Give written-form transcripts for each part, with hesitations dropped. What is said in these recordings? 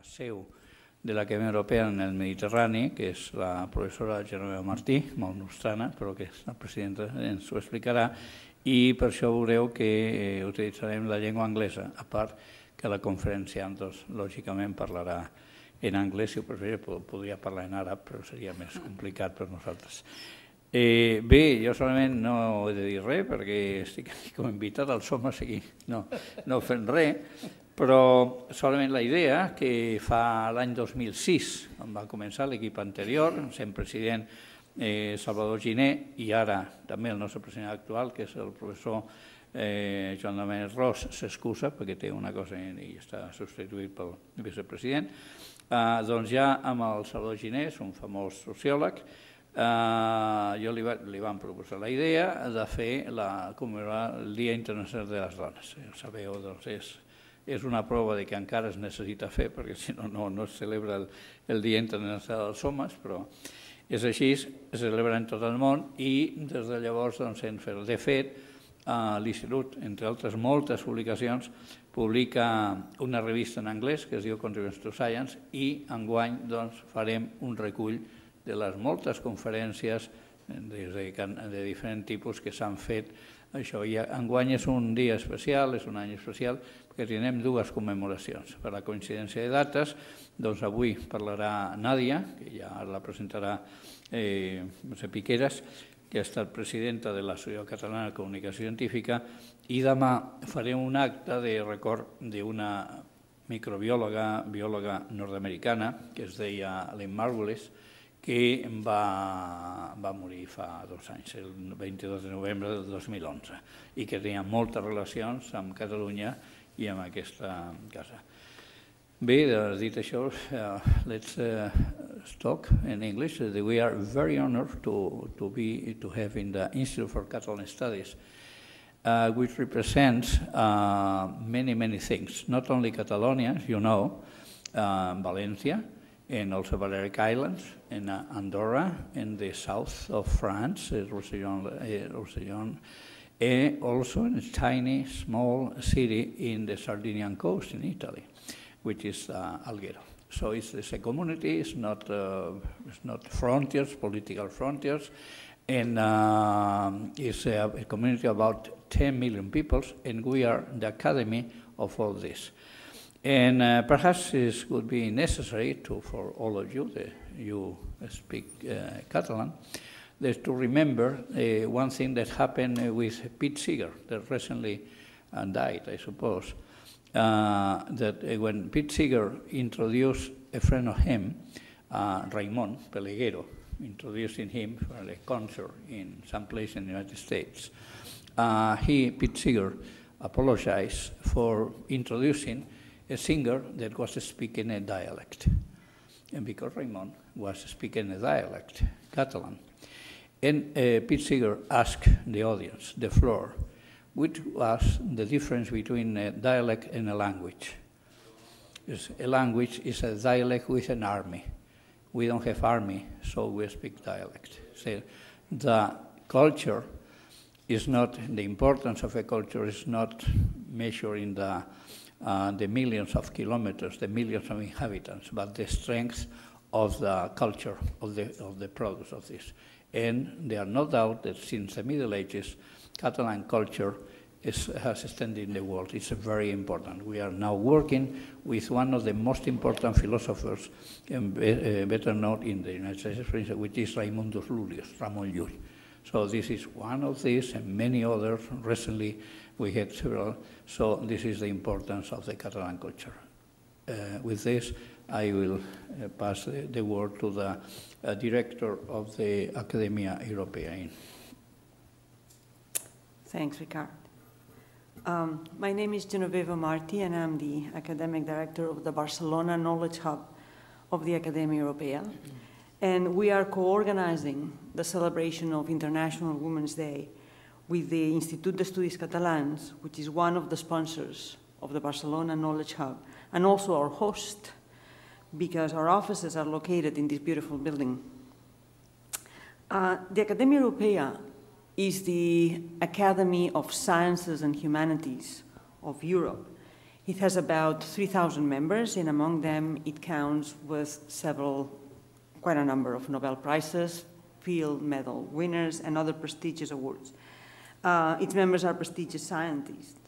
seu de l'Acadèmia Europea en el Mediterrani, que és la professora Genoveva Martí, molt nostrana, però que la presidenta ens ho explicarà, i per això veureu que utilitzarem la llengua anglesa, a part que la conferenciant, lògicament, parlarà en anglès, si ho prefereix, podria parlar en àrab, però seria més complicat per nosaltres. Bé, jo solament no he de dir res, perquè estic aquí com a invitat al SOMA, sigui, no fent res, però solament la idea que fa l'any 2006, on va començar l'equip anterior, sent president Salvador Giner, i ara també el nostre president actual, que és el professor Joan Domènec Ros, s'excusa perquè té una cosa i està substituït pel vicepresident, doncs ja amb el Salvador Giner, un famós sociòleg, jo li vam proposar la idea de fer commemorar el Dia Internacional de les Dones. Sabeu, doncs és una prova que encara es necessita fer, perquè si no, no es celebra el Dia Internacional dels Homes, però és així, es celebra en tot el món i des de llavors hem fet. De fet, l'Institut, entre altres moltes publicacions, publica una revista en anglès que es diu Contributions to Science i enguany farem un recull de les moltes conferències de diferents tipus que s'han fet. Això enguany és un dia especial, és un any especial, perquè tenim dues commemoracions. Per la coincidència de dates, doncs avui parlarà Nadia, que ja la presentarà Mercè Piqueras, que ha estat presidenta de l'Associació Catalana de Comunicació Científica, i demà farem un acte de record d'una biòloga nord-americana, que es deia Lynn Margulis, que va morir fa 2 anys, el 22 de novembre del 2011, i que tenia moltes relacions amb Catalunya i amb aquesta casa. Bé, dit això, let's talk in English. We are very honored to have in the Institute for Catalan Studies, which represents many things, not only Catalonia, you know, Valencia, and also Balearic Islands, and Andorra, in the south of France, Roussillon, and also in a tiny, small city in the Sardinian coast in Italy, which is Alghero. So it's a community, it's not frontiers, political frontiers, and it's a community of about 10 million people, and we are the academy of all this. And perhaps it would be necessary for all of you, you speak Catalan, to remember one thing that happened with Pete Seeger, that recently died, I suppose. That when Pete Seeger introduced a friend of him, Raymond Peleguero, introducing him for a concert in some place in the United States, Pete Seeger, apologized for introducing a singer that was speaking a dialect. And because Raymond was speaking a dialect, Catalan, and Pete Seeger asked the audience, the floor, which was the difference between a dialect and a language. A language is a dialect with an army. We don't have army, so we speak dialect. So the culture is not, the importance of a culture is not measured in the millions of kilometers, the millions of inhabitants, but the strength of the culture, of the products of this. And there are no doubt that since the Middle Ages, Catalan culture has extended in the world. It's very important. We are now working with one of the most important philosophers, better known in the United States, which is Raimundus Lullius, Ramon Llull. So this is one of these and many others. Recently, we had several, so this is the importance of the Catalan culture. With this, I will pass the word to the director of the Academia Europaea. Thanks, Ricard. My name is Genoveva Martí, and I'm the academic director of the Barcelona Knowledge Hub of the Academia Europaea. And we are co-organizing the celebration of International Women's Day with the Institut d'Estudis Catalans, which is one of the sponsors of the Barcelona Knowledge Hub, and also our host, because our offices are located in this beautiful building. The Academia Europaea is the Academy of Sciences and Humanities of Europe. It has about 3,000 members, and among them it counts with quite a number of Nobel Prizes, field medal winners, and other prestigious awards. Its members are prestigious scientists.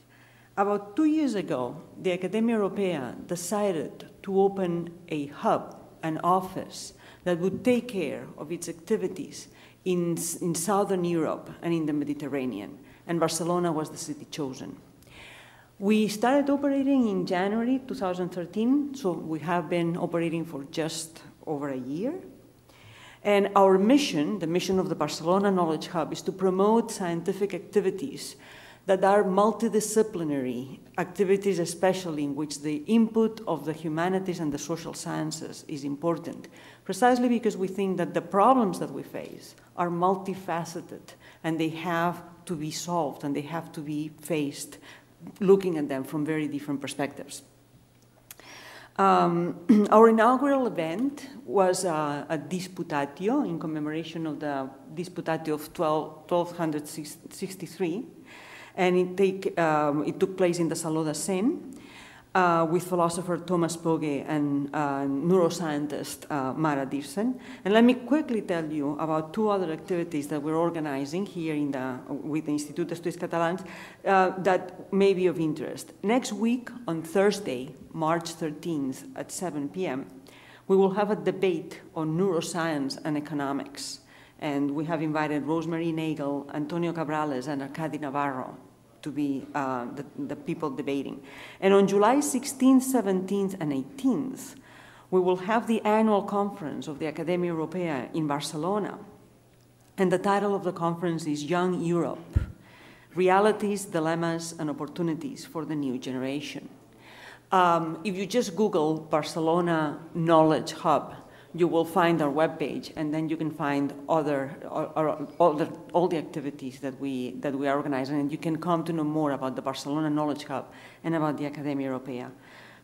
About 2 years ago, the Academia Europaea decided to open a hub, an office, that would take care of its activities in Southern Europe and in the Mediterranean, and Barcelona was the city chosen. We started operating in January 2013, so we have been operating for just over a year. And our mission, the mission of the Barcelona Knowledge Hub, is to promote scientific activities that are multidisciplinary activities, especially in which the input of the humanities and the social sciences is important, precisely because we think that the problems that we face are multifaceted and they have to be solved and they have to be faced looking at them from very different perspectives. Our inaugural event was a disputatio in commemoration of the disputatio of 1263, and it took place in the Saló de Cent with philosopher Thomas Pogge and neuroscientist Mara Dirsen. And let me quickly tell you about two other activities that we're organizing here with the Institut d'Estudis Catalans that may be of interest. Next week, on Thursday, March 13th at 7 p.m., we will have a debate on neuroscience and economics. And we have invited Rosemary Nagel, Antonio Cabrales, and Arcadi Navarro to be the people debating. And on July 16th, 17th, and 18th, we will have the annual conference of the Academia Europaea in Barcelona. And the title of the conference is Young Europe, Realities, Dilemmas, and Opportunities for the New Generation. If you just Google Barcelona Knowledge Hub, you will find our webpage, and then you can find all the activities that we are organizing, and you can come to know more about the Barcelona Knowledge Hub and about the Academia Europaea.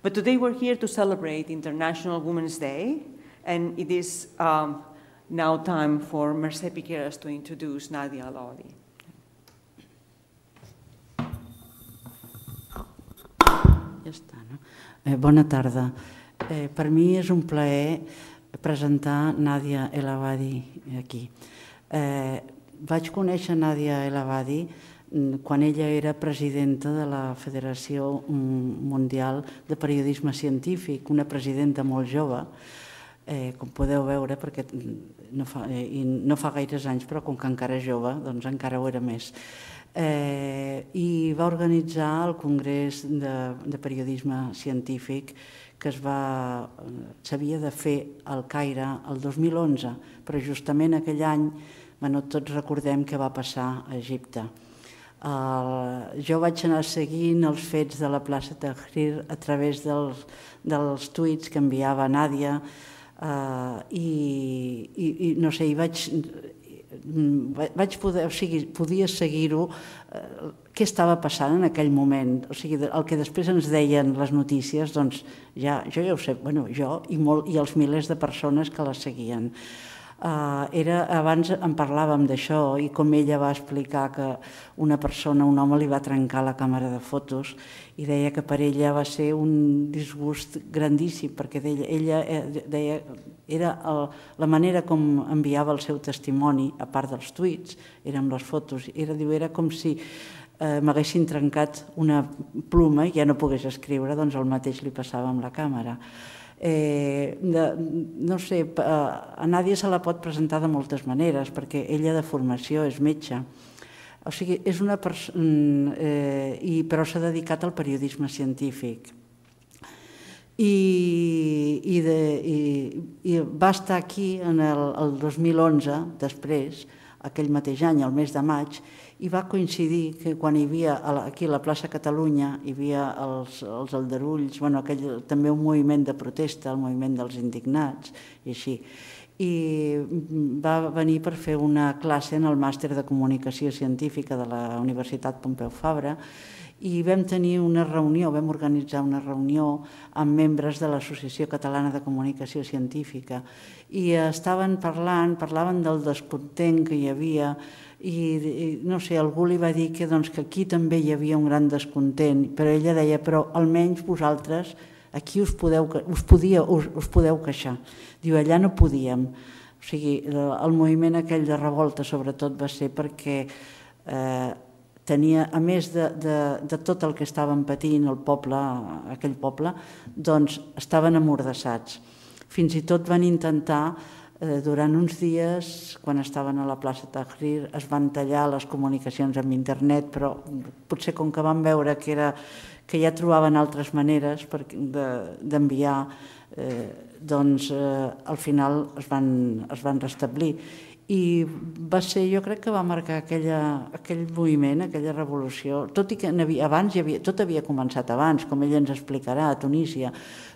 But today we're here to celebrate International Women's Day, and it is now time for Mercè Piqueras to introduce Nadia El-Awady. Ja està, no? Bona tarda. Per mi és un plaer presentar Nadia El-Awady aquí. Vaig conèixer Nadia El-Awady quan ella era presidenta de la Federació Mundial de Periodisme Científic, una presidenta molt jove, com podeu veure, perquè no fa gaires anys, però com que encara és jove, doncs encara ho era més. I va organitzar el Congrés de Periodisme Científic que s'havia de fer al Caire el 2011, però justament aquell any, tots recordem què va passar a Egipte. Jo vaig anar seguint els fets de la plaça Tahrir a través dels tuits que enviava Nàdia i no sé, podia seguir-ho, què estava passant en aquell moment. O sigui, el que després ens deien les notícies, doncs jo ja ho sé, jo i els milers de persones que les seguien. Abans en parlàvem d'això i com ella va explicar que un home li va trencar la càmera de fotos i deia que per ella va ser un disgust grandíssim perquè ella deia era la manera com enviava el seu testimoni, a part dels tuits, era amb les fotos, era com si m'haguessin trencat una pluma i ja no pogués escriure, doncs el mateix li passava amb la càmera. No sé, a Nàdia se la pot presentar de moltes maneres, perquè ella de formació és metge. O sigui, és una persona, però s'ha dedicat al periodisme científic. I va estar aquí el 2011, després, aquell mateix any, el mes de maig, i va coincidir que quan hi havia aquí a la plaça Catalunya hi havia els aldarulls, també un moviment de protesta, el moviment dels indignats i així. I va venir per fer una classe en el màster de comunicació científica de la Universitat Pompeu Fabra i vam tenir una reunió, vam organitzar una reunió amb membres de l'Associació Catalana de Comunicació Científica i estaven parlaven del descontent que hi havia i no sé, algú li va dir que aquí també hi havia un gran descontent, però ella deia, però almenys vosaltres aquí us podeu queixar. Diu, allà no podíem. O sigui, el moviment aquell de revolta sobretot va ser perquè tenia, a més de tot el que estaven patint el poble, aquell poble, doncs estaven amordassats. Fins i tot van intentar, durant uns dies, quan estaven a la plaça Tahrir, es van tallar les comunicacions amb internet, però potser com que van veure que ja trobaven altres maneres d'enviar, doncs al final es van restablir. I va ser, jo crec que va marcar aquell moviment, aquella revolució, tot i que abans tot havia començat abans, com ell ens explicarà, a Tunísia,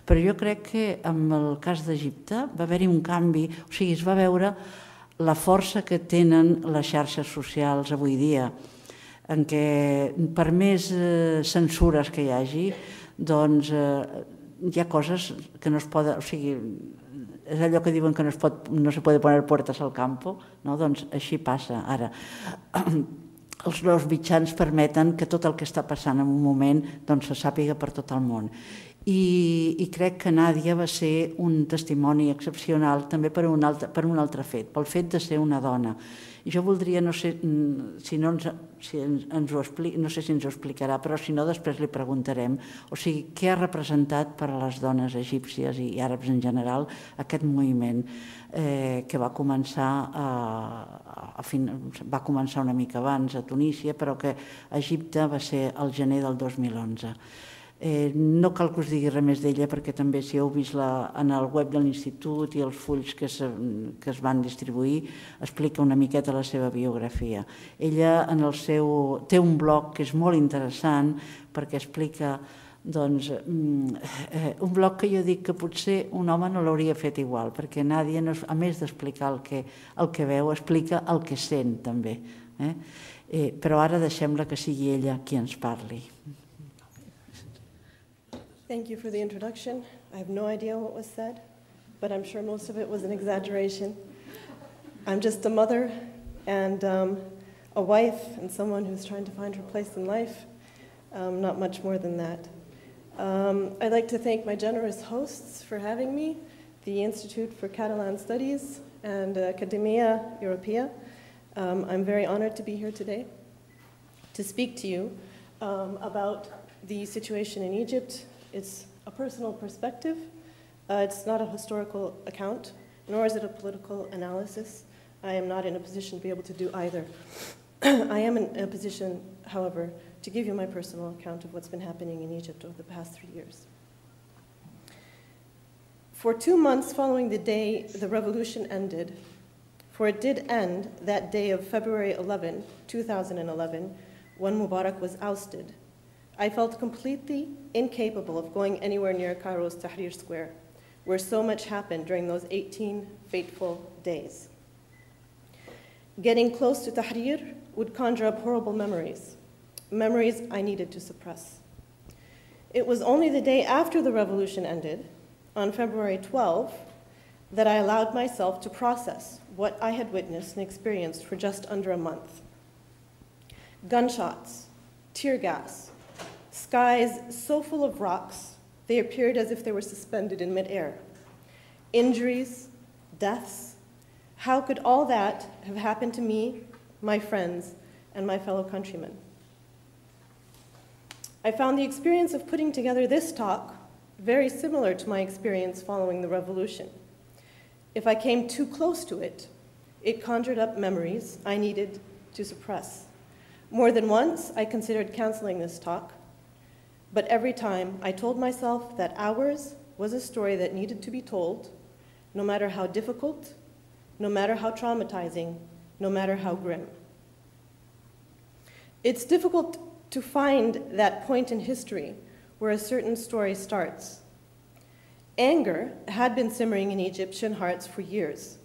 però jo crec que en el cas d'Egipte va haver-hi un canvi, o sigui, es va veure la força que tenen les xarxes socials avui dia, en què per més censures que hi hagi, doncs hi ha coses que no es poden, o sigui, és allò que diuen que no se puede poner puertas al campo, doncs així passa ara. Els nous mitjans permeten que tot el que està passant en un moment se sàpiga per tot el món. I crec que Nadia va ser un testimoni excepcional també per un altre fet, pel fet de ser una dona. I jo voldria, no sé si ens ho explicarà, però si no després li preguntarem, o sigui, què ha representat per a les dones egípcies i àrabs en general aquest moviment que va començar una mica abans a Tunísia, però que a Egipte va ser el gener del 2011. No cal que us digui res més d'ella perquè també si heu vist en el web de l'Institut i els fulls que es van distribuir explica una miqueta la seva biografia. Ella té un blog que és molt interessant perquè explica un blog que jo dic que potser un home no l'hauria fet igual perquè Nadia, a més d'explicar el que veu, explica el que sent també. Però ara deixem-la que sigui ella qui ens parli. Thank you for the introduction. I have no idea what was said, but I'm sure most of it was an exaggeration. I'm just a mother and a wife and someone who's trying to find her place in life. Not much more than that. I'd like to thank my generous hosts for having me, the Institut for Catalan Studies and Academia Europaea. I'm very honored to be here today to speak to you about the situation in Egypt. It's a personal perspective. It's not a historical account, nor is it a political analysis. I am not in a position to be able to do either. I am in a position, however, to give you my personal account of what's been happening in Egypt over the past 3 years. For 2 months following the day the revolution ended, for it did end that day of February 11, 2011, when Mubarak was ousted, I felt completely incapable of going anywhere near Cairo's Tahrir Square, where so much happened during those 18 fateful days. Getting close to Tahrir would conjure up horrible memories I needed to suppress. It was only the day after the revolution ended, on February 12, that I allowed myself to process what I had witnessed and experienced for just under a month. Gunshots, tear gas, skies so full of rocks, they appeared as if they were suspended in midair. Injuries, deaths, how could all that have happened to me, my friends, and my fellow countrymen? I found the experience of putting together this talk very similar to my experience following the revolution. If I came too close to it, it conjured up memories I needed to suppress. More than once, I considered canceling this talk, but every time I told myself that ours was a story that needed to be told, no matter how difficult, no matter how traumatizing, no matter how grim. It's difficult to find that point in history where a certain story starts. Anger had been simmering in Egyptian hearts for years.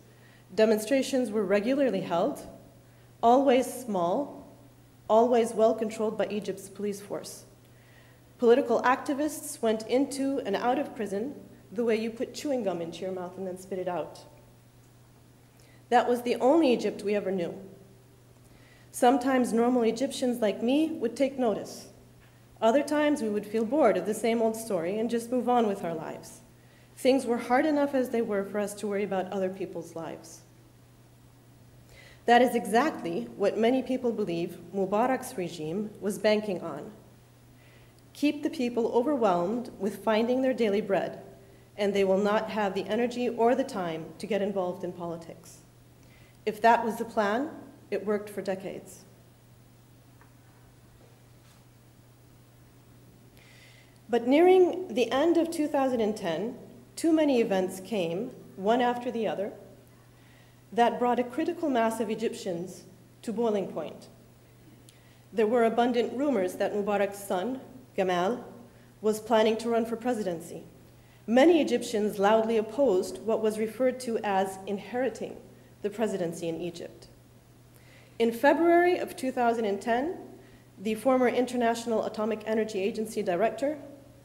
Demonstrations were regularly held, always small, always well controlled by Egypt's police force. Political activists went into and out of prison the way you put chewing gum into your mouth and then spit it out. That was the only Egypt we ever knew. Sometimes normal Egyptians like me would take notice. Other times we would feel bored of the same old story and just move on with our lives. Things were hard enough as they were for us to worry about other people's lives. That is exactly what many people believe Mubarak's regime was banking on. Keep the people overwhelmed with finding their daily bread, and they will not have the energy or the time to get involved in politics. If that was the plan, it worked for decades. But nearing the end of 2010, too many events came, one after the other, that brought a critical mass of Egyptians to boiling point. There were abundant rumors that Mubarak's son, Gamal, was planning to run for presidency. Many Egyptians loudly opposed what was referred to as inheriting the presidency in Egypt. In February of 2010, the former International Atomic Energy Agency Director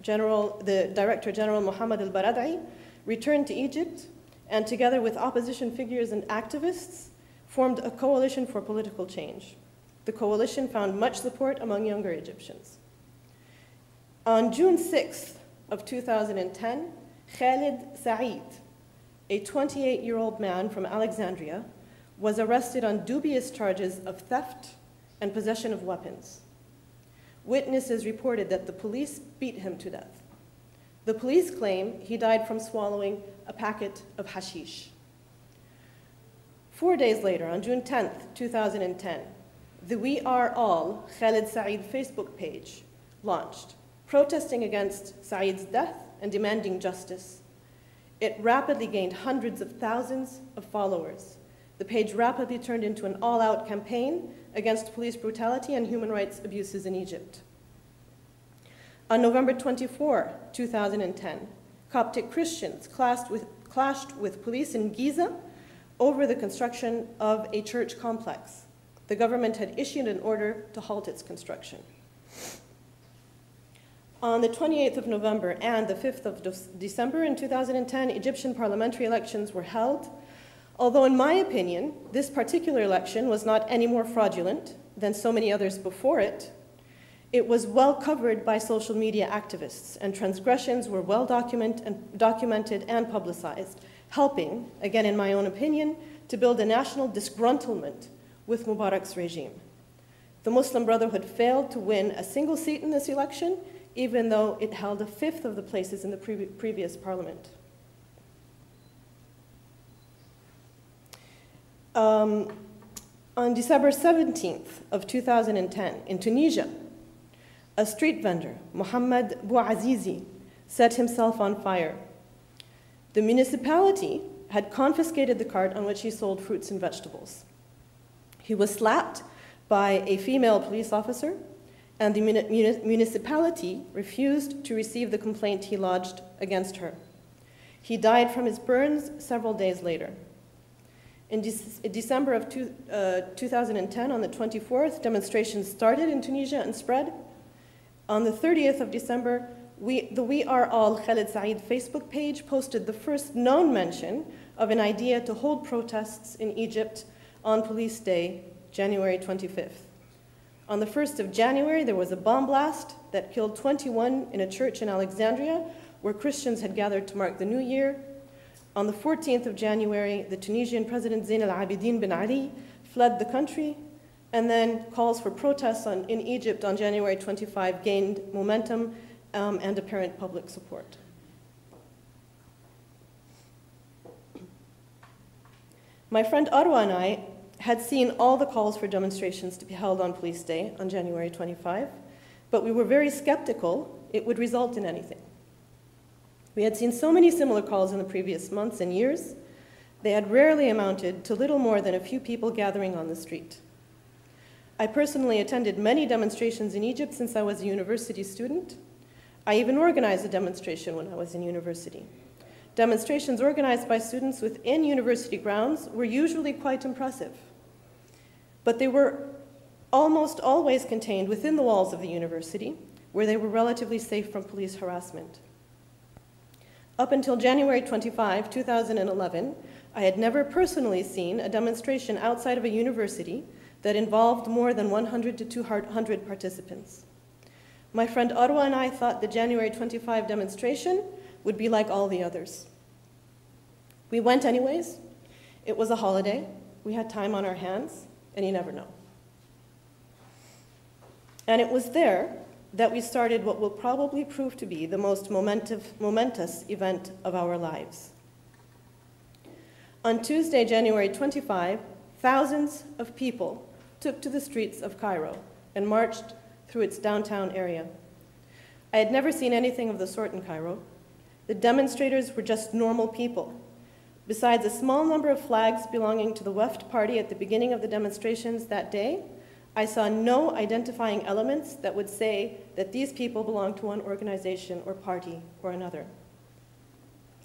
General Mohammed al-Baradei returned to Egypt and together with opposition figures and activists formed a coalition for political change. The coalition found much support among younger Egyptians. On June 6th of 2010, Khalid Said, a 28-year-old man from Alexandria, was arrested on dubious charges of theft and possession of weapons. Witnesses reported that the police beat him to death. The police claim he died from swallowing a packet of hashish. 4 days later, on June 10th, 2010, the We Are All Khalid Said Facebook page launched, protesting against Said's death and demanding justice. It rapidly gained hundreds of thousands of followers. The page rapidly turned into an all-out campaign against police brutality and human rights abuses in Egypt. On November 24, 2010, Coptic Christians clashed with police in Giza over the construction of a church complex. The government had issued an order to halt its construction. On the 28th of November and the 5th of December in 2010, Egyptian parliamentary elections were held. Although in my opinion, this particular election was not any more fraudulent than so many others before it, it was well covered by social media activists, and transgressions were well documented and publicized, helping, again in my own opinion, to build a national disgruntlement with Mubarak's regime. The Muslim Brotherhood failed to win a single seat in this election, even though it held a fifth of the places in the previous parliament. On December 17th of 2010, in Tunisia, a street vendor, Mohammed Bouazizi, set himself on fire. The municipality had confiscated the cart on which he sold fruits and vegetables. He was slapped by a female police officer, and the municipality refused to receive the complaint he lodged against her. He died from his burns several days later. In December of 2010, on the 24th, demonstrations started in Tunisia and spread. On the 30th of December, the We Are All Khalid Said Facebook page posted the first known mention of an idea to hold protests in Egypt on Police Day, January 25th. On the 1st of January, there was a bomb blast that killed 21 in a church in Alexandria, where Christians had gathered to mark the New Year. On the 14th of January, the Tunisian President Zain al-Abidine Ben Ali fled the country, and then calls for protests in Egypt on January 25 gained momentum and apparent public support. My friend Arwa and I had seen all the calls for demonstrations to be held on Police Day on January 25, but we were very skeptical it would result in anything. We had seen so many similar calls in the previous months and years. They had rarely amounted to little more than a few people gathering on the street. I personally attended many demonstrations in Egypt since I was a university student. I even organized a demonstration when I was in university. Demonstrations organized by students within university grounds were usually quite impressive, but they were almost always contained within the walls of the university, where they were relatively safe from police harassment. Up until January 25, 2011, I had never personally seen a demonstration outside of a university that involved more than 100 to 200 participants. My friend Arwa and I thought the January 25 demonstration would be like all the others. We went anyways. It was a holiday. We had time on our hands, and you never know. And it was there that we started what will probably prove to be the most momentous event of our lives. On Tuesday, January 25, thousands of people took to the streets of Cairo and marched through its downtown area. I had never seen anything of the sort in Cairo. The demonstrators were just normal people. Besides a small number of flags belonging to the Weft party at the beginning of the demonstrations that day, I saw no identifying elements that would say that these people belong to one organization or party or another.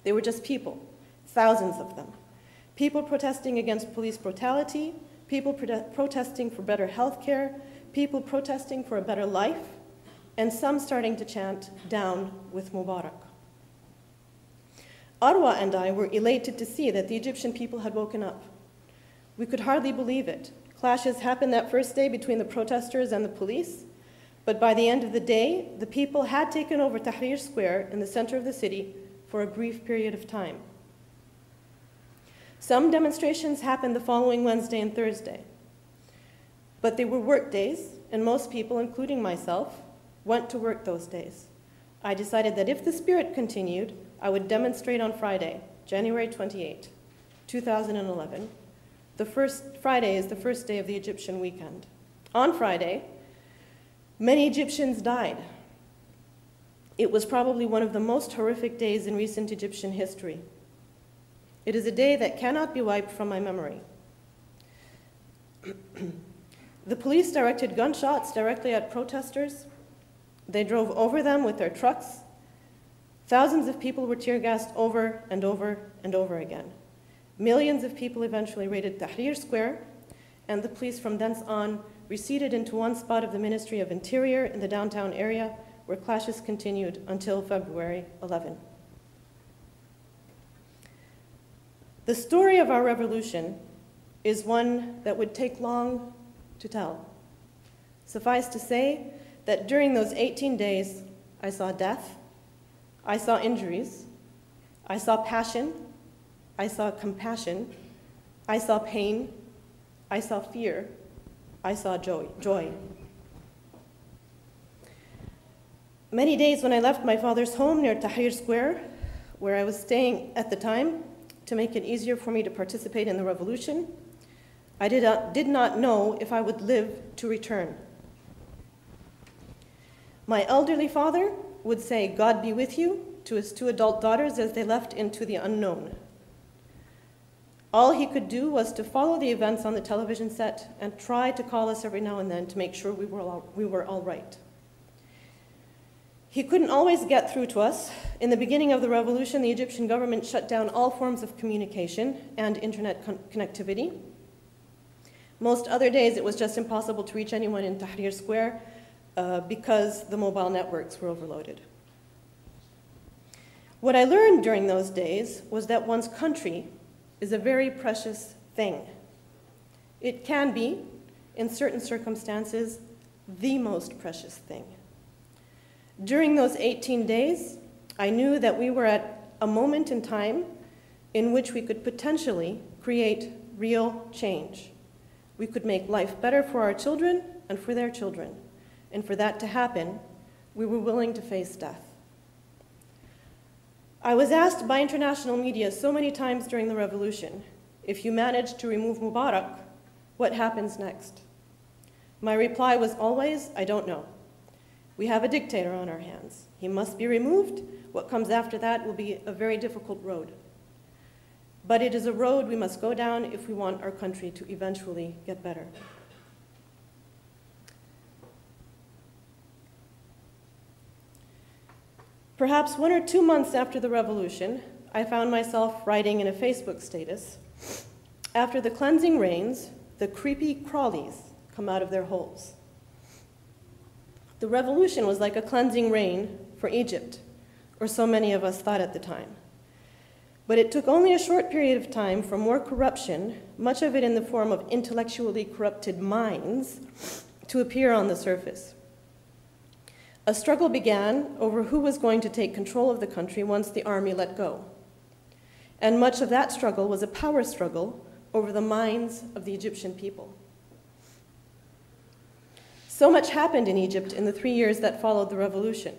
They were just people, thousands of them. People protesting against police brutality, people protesting for better health care, people protesting for a better life, and some starting to chant, "Down with Mubarak." Arwa and I were elated to see that the Egyptian people had woken up. We could hardly believe it. Clashes happened that first day between the protesters and the police, but by the end of the day, the people had taken over Tahrir Square in the center of the city for a brief period of time. Some demonstrations happened the following Wednesday and Thursday, but they were work days, and most people, including myself, went to work those days. I decided that if the spirit continued, I would demonstrate on Friday, January 28, 2011. The first Friday is the first day of the Egyptian weekend. On Friday, many Egyptians died. It was probably one of the most horrific days in recent Egyptian history. It is a day that cannot be wiped from my memory. The police directed gunshots directly at protesters. They drove over them with their trucks. Thousands of people were tear-gassed over and over and over again. Millions of people eventually raided Tahrir Square, and the police from thence on receded into one spot of the Ministry of Interior in the downtown area, where clashes continued until February 11. The story of our revolution is one that would take long to tell. Suffice to say that during those 18 days, I saw death, I saw injuries, I saw passion, I saw compassion, I saw pain, I saw fear, I saw joy. Many days when I left my father's home near Tahrir Square, where I was staying at the time, to make it easier for me to participate in the revolution, I did not know if I would live to return. My elderly father would say, "God be with you," to his two adult daughters as they left into the unknown. All he could do was to follow the events on the television set and try to call us every now and then to make sure we were all right. He couldn't always get through to us. In the beginning of the revolution, the Egyptian government shut down all forms of communication and internet connectivity. Most other days, it was just impossible to reach anyone in Tahrir Square because the mobile networks were overloaded. What I learned during those days was that one's country is a very precious thing. It can be, in certain circumstances, the most precious thing. During those 18 days, I knew that we were at a moment in time in which we could potentially create real change. We could make life better for our children and for their children. And for that to happen, we were willing to face death. I was asked by international media so many times during the revolution, if you manage to remove Mubarak, what happens next? My reply was always, I don't know. We have a dictator on our hands. He must be removed. What comes after that will be a very difficult road. But it is a road we must go down if we want our country to eventually get better. Perhaps 1 or 2 months after the revolution, I found myself writing in a Facebook status, "After the cleansing rains, the creepy crawlies come out of their holes." The revolution was like a cleansing rain for Egypt, or so many of us thought at the time. But it took only a short period of time for more corruption, much of it in the form of intellectually corrupted minds, to appear on the surface. A struggle began over who was going to take control of the country once the army let go. And much of that struggle was a power struggle over the minds of the Egyptian people. So much happened in Egypt in the 3 years that followed the revolution.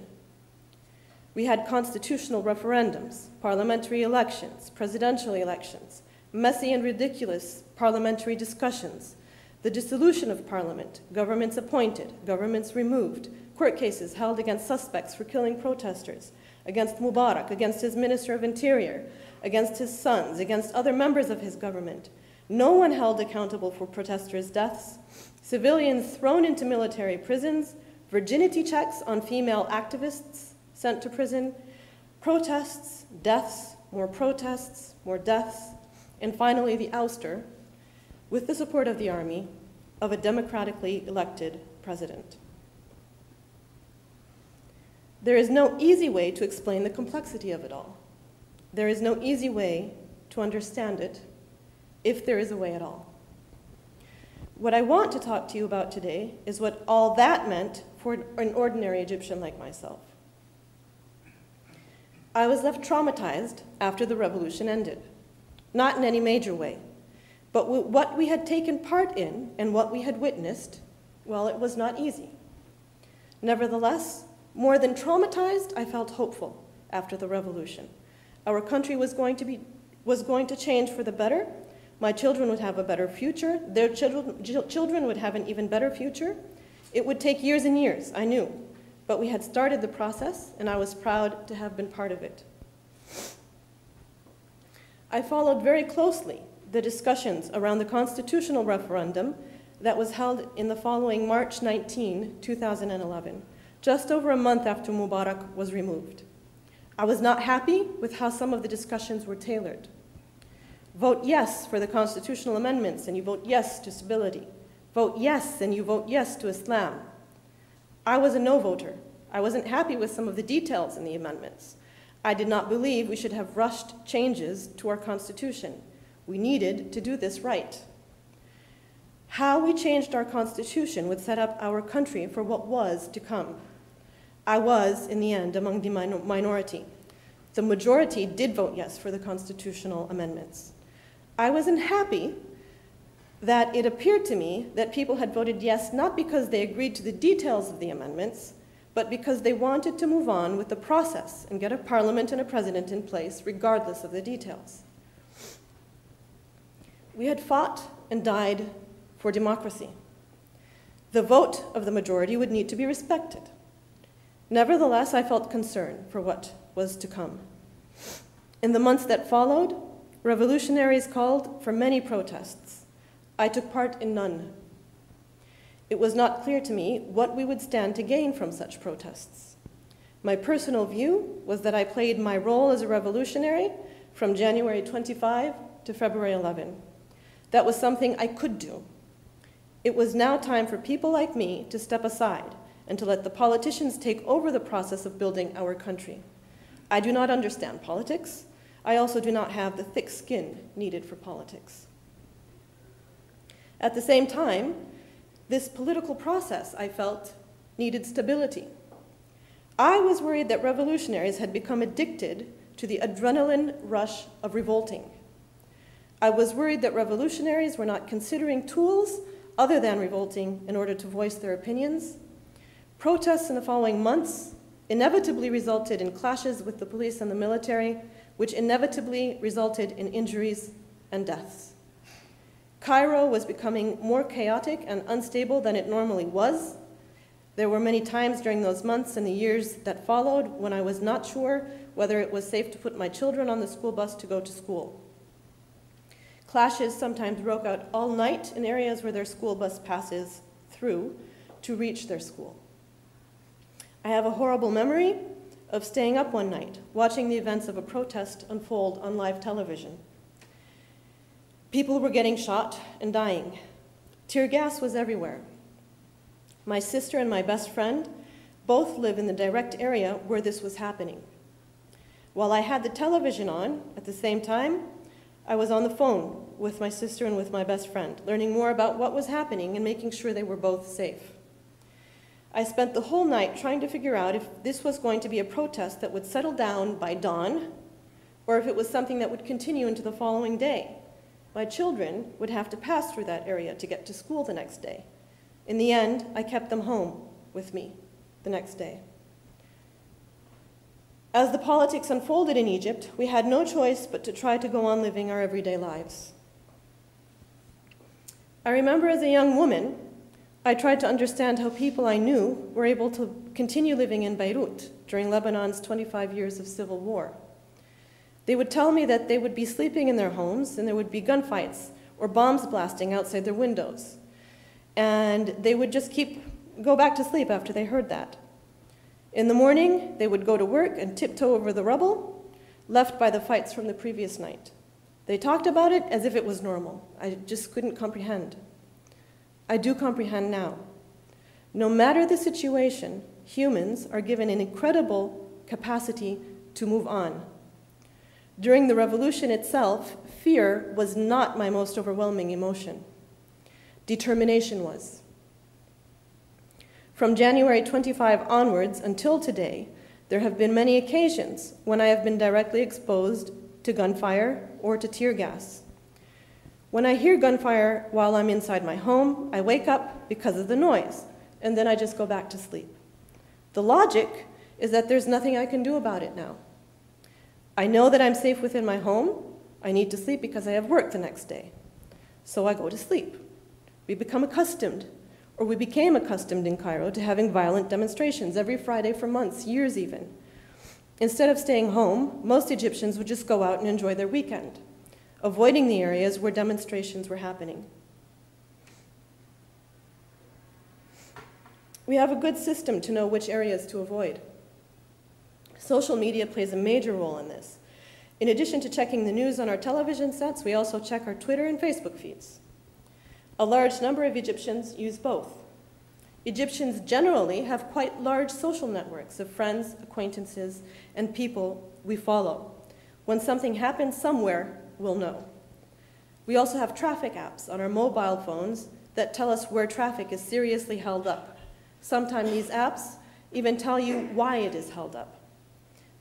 We had constitutional referendums, parliamentary elections, presidential elections, messy and ridiculous parliamentary discussions, the dissolution of parliament, governments appointed, governments removed, court cases held against suspects for killing protesters, against Mubarak, against his Minister of Interior, against his sons, against other members of his government. No one held accountable for protesters' deaths, civilians thrown into military prisons, virginity checks on female activists sent to prison, protests, deaths, more deaths, and finally the ouster, with the support of the army, of a democratically elected president. There is no easy way to explain the complexity of it all. There is no easy way to understand it, if there is a way at all. What I want to talk to you about today is what all that meant for an ordinary Egyptian like myself. I was left traumatized after the revolution ended, not in any major way, but what we had taken part in and what we had witnessed, well, it was not easy. Nevertheless, more than traumatized, I felt hopeful after the revolution. Our country was going to change for the better. My children would have a better future. Their children would have an even better future. It would take years and years, I knew, but we had started the process, and I was proud to have been part of it. I followed very closely the discussions around the constitutional referendum that was held in the following March 19, 2011, just over a month after Mubarak was removed. I was not happy with how some of the discussions were tailored. Vote yes for the constitutional amendments and you vote yes to stability. Vote yes and you vote yes to Islam. I was a no voter. I wasn't happy with some of the details in the amendments. I did not believe we should have rushed changes to our constitution. We needed to do this right. How we changed our constitution would set up our country for what was to come. I was, in the end, among the minority. The majority did vote yes for the constitutional amendments. I wasn't happy that it appeared to me that people had voted yes not because they agreed to the details of the amendments, but because they wanted to move on with the process and get a parliament and a president in place regardless of the details. We had fought and died for democracy. The vote of the majority would need to be respected. Nevertheless, I felt concern for what was to come. In the months that followed, revolutionaries called for many protests. I took part in none. It was not clear to me what we would stand to gain from such protests. My personal view was that I played my role as a revolutionary from January 25 to February 11. That was something I could do. It was now time for people like me to step aside and to let the politicians take over the process of building our country. I do not understand politics. I also do not have the thick skin needed for politics. At the same time, this political process, I felt, needed stability. I was worried that revolutionaries had become addicted to the adrenaline rush of revolting. I was worried that revolutionaries were not considering tools other than revolting in order to voice their opinions. Protests in the following months inevitably resulted in clashes with the police and the military, which inevitably resulted in injuries and deaths. Cairo was becoming more chaotic and unstable than it normally was. There were many times during those months and the years that followed when I was not sure whether it was safe to put my children on the school bus to go to school. Clashes sometimes broke out all night in areas where their school bus passes through to reach their school. I have a horrible memory of staying up one night, watching the events of a protest unfold on live television. People were getting shot and dying. Tear gas was everywhere. My sister and my best friend Both live in the direct area where this was happening. While I had the television on, at the same time, I was on the phone with my sister and with my best friend, learning more about what was happening and making sure they were both safe. I spent the whole night trying to figure out if this was going to be a protest that would settle down by dawn, or if it was something that would continue into the following day. My children would have to pass through that area to get to school the next day. In the end, I kept them home with me the next day. As the politics unfolded in Egypt, we had no choice but to try to go on living our everyday lives. I remember as a young woman, I tried to understand how people I knew were able to continue living in Beirut during Lebanon's 25 years of civil war. They would tell me that they would be sleeping in their homes and there would be gunfights or bombs blasting outside their windows. And they would just go back to sleep after they heard that. In the morning, they would go to work and tiptoe over the rubble, left by the fights from the previous night. They talked about it as if it was normal. I just couldn't comprehend. I do comprehend now. No matter the situation, humans are given an incredible capacity to move on. During the revolution itself, fear was not my most overwhelming emotion. Determination was. From January 25 onwards until today, there have been many occasions when I have been directly exposed to gunfire or to tear gas. When I hear gunfire while I'm inside my home, I wake up because of the noise, and then I just go back to sleep. The logic is that there's nothing I can do about it now. I know that I'm safe within my home. I need to sleep because I have work the next day. So I go to sleep. We become accustomed, or we became accustomed in Cairo to having violent demonstrations every Friday for months, years even. Instead of staying home, most Egyptians would just go out and enjoy their weekend, avoiding the areas where demonstrations were happening. We have a good system to know which areas to avoid. Social media plays a major role in this. In addition to checking the news on our television sets, we also check our Twitter and Facebook feeds. A large number of Egyptians use both. Egyptians generally have quite large social networks of friends, acquaintances, and people we follow. When something happens somewhere, we'll know. We also have traffic apps on our mobile phones that tell us where traffic is seriously held up. Sometimes these apps even tell you why it is held up.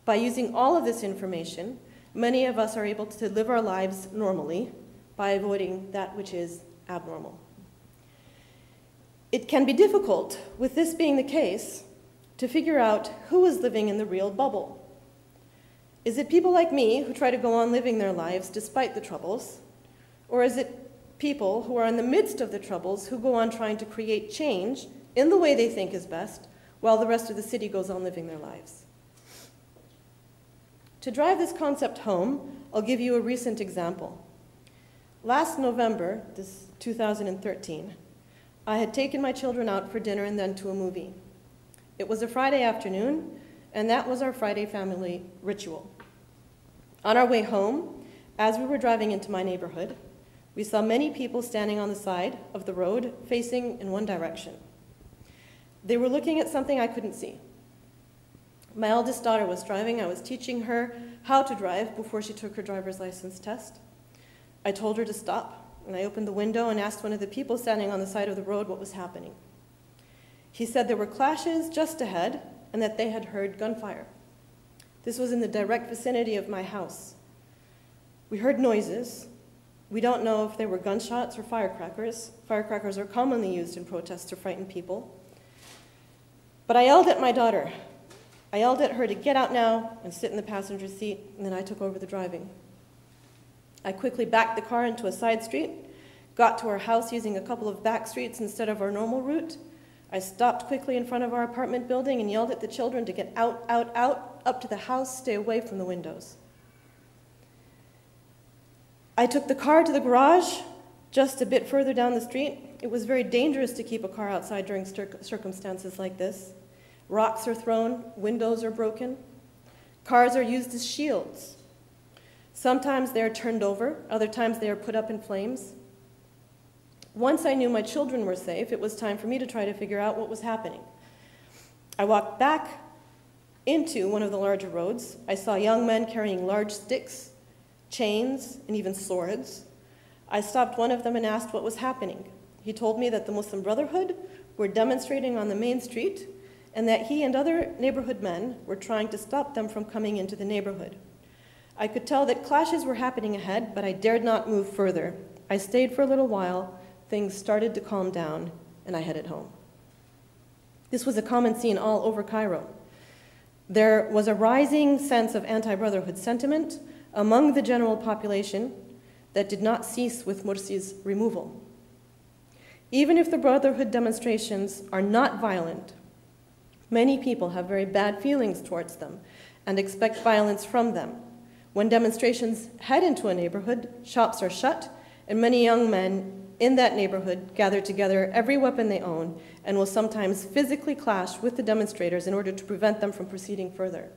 By using all of this information, many of us are able to live our lives normally by avoiding that which is abnormal. It can be difficult, with this being the case, to figure out who is living in the real bubble. Is it people like me who try to go on living their lives despite the troubles? Or is it people who are in the midst of the troubles who go on trying to create change in the way they think is best while the rest of the city goes on living their lives? To drive this concept home, I'll give you a recent example. Last November, this 2013, I had taken my children out for dinner and then to a movie. It was a Friday afternoon, and that was our Friday family ritual. On our way home, as we were driving into my neighborhood, we saw many people standing on the side of the road facing in one direction. They were looking at something I couldn't see. My eldest daughter was driving. I was teaching her how to drive before she took her driver's license test. I told her to stop, and I opened the window and asked one of the people standing on the side of the road what was happening. He said there were clashes just ahead and that they had heard gunfire. This was in the direct vicinity of my house. We heard noises. We don't know if they were gunshots or firecrackers. Firecrackers are commonly used in protests to frighten people. But I yelled at my daughter. I yelled at her to get out now and sit in the passenger seat, and then I took over the driving. I quickly backed the car into a side street, got to our house using a couple of back streets instead of our normal route. I stopped quickly in front of our apartment building and yelled at the children to get out, out, out, up to the house, stay away from the windows. I took the car to the garage, just a bit further down the street. It was very dangerous to keep a car outside during circumstances like this. Rocks are thrown, windows are broken. Cars are used as shields. Sometimes they are turned over, other times they are put up in flames. Once I knew my children were safe, it was time for me to try to figure out what was happening. I walked back into one of the larger roads. I saw young men carrying large sticks, chains, and even swords. I stopped one of them and asked what was happening. He told me that the Muslim Brotherhood were demonstrating on the main street and that he and other neighborhood men were trying to stop them from coming into the neighborhood. I could tell that clashes were happening ahead, but I dared not move further. I stayed for a little while, things started to calm down, and I headed home. This was a common scene all over Cairo. There was a rising sense of anti-brotherhood sentiment among the general population that did not cease with Morsi's removal. Even if the Brotherhood demonstrations are not violent, many people have very bad feelings towards them and expect violence from them. When demonstrations head into a neighborhood, shops are shut, and many young men in that neighborhood gather together every weapon they own and will sometimes physically clash with the demonstrators in order to prevent them from proceeding further.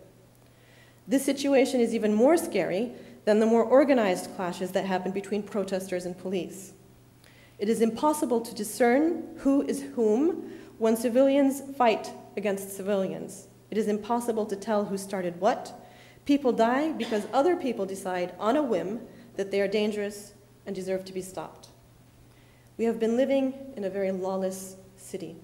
This situation is even more scary than the more organized clashes that happen between protesters and police. It is impossible to discern who is whom when civilians fight against civilians. It is impossible to tell who started what. People die because other people decide on a whim that they are dangerous and deserve to be stopped. We have been living in a very lawless city.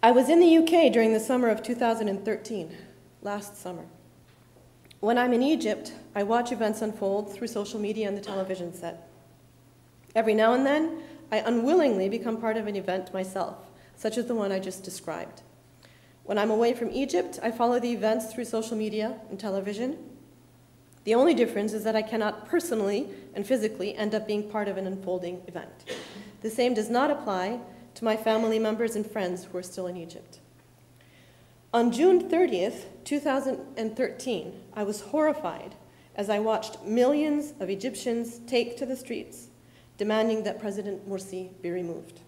I was in the UK during the summer of 2013, last summer. When I'm in Egypt, I watch events unfold through social media and the television set. Every now and then, I unwillingly become part of an event myself, such as the one I just described. When I'm away from Egypt, I follow the events through social media and television. The only difference is that I cannot personally and physically end up being part of an unfolding event. The same does not apply to my family members and friends who are still in Egypt. On June 30th, 2013, I was horrified as I watched millions of Egyptians take to the streets, demanding that President Morsi be removed.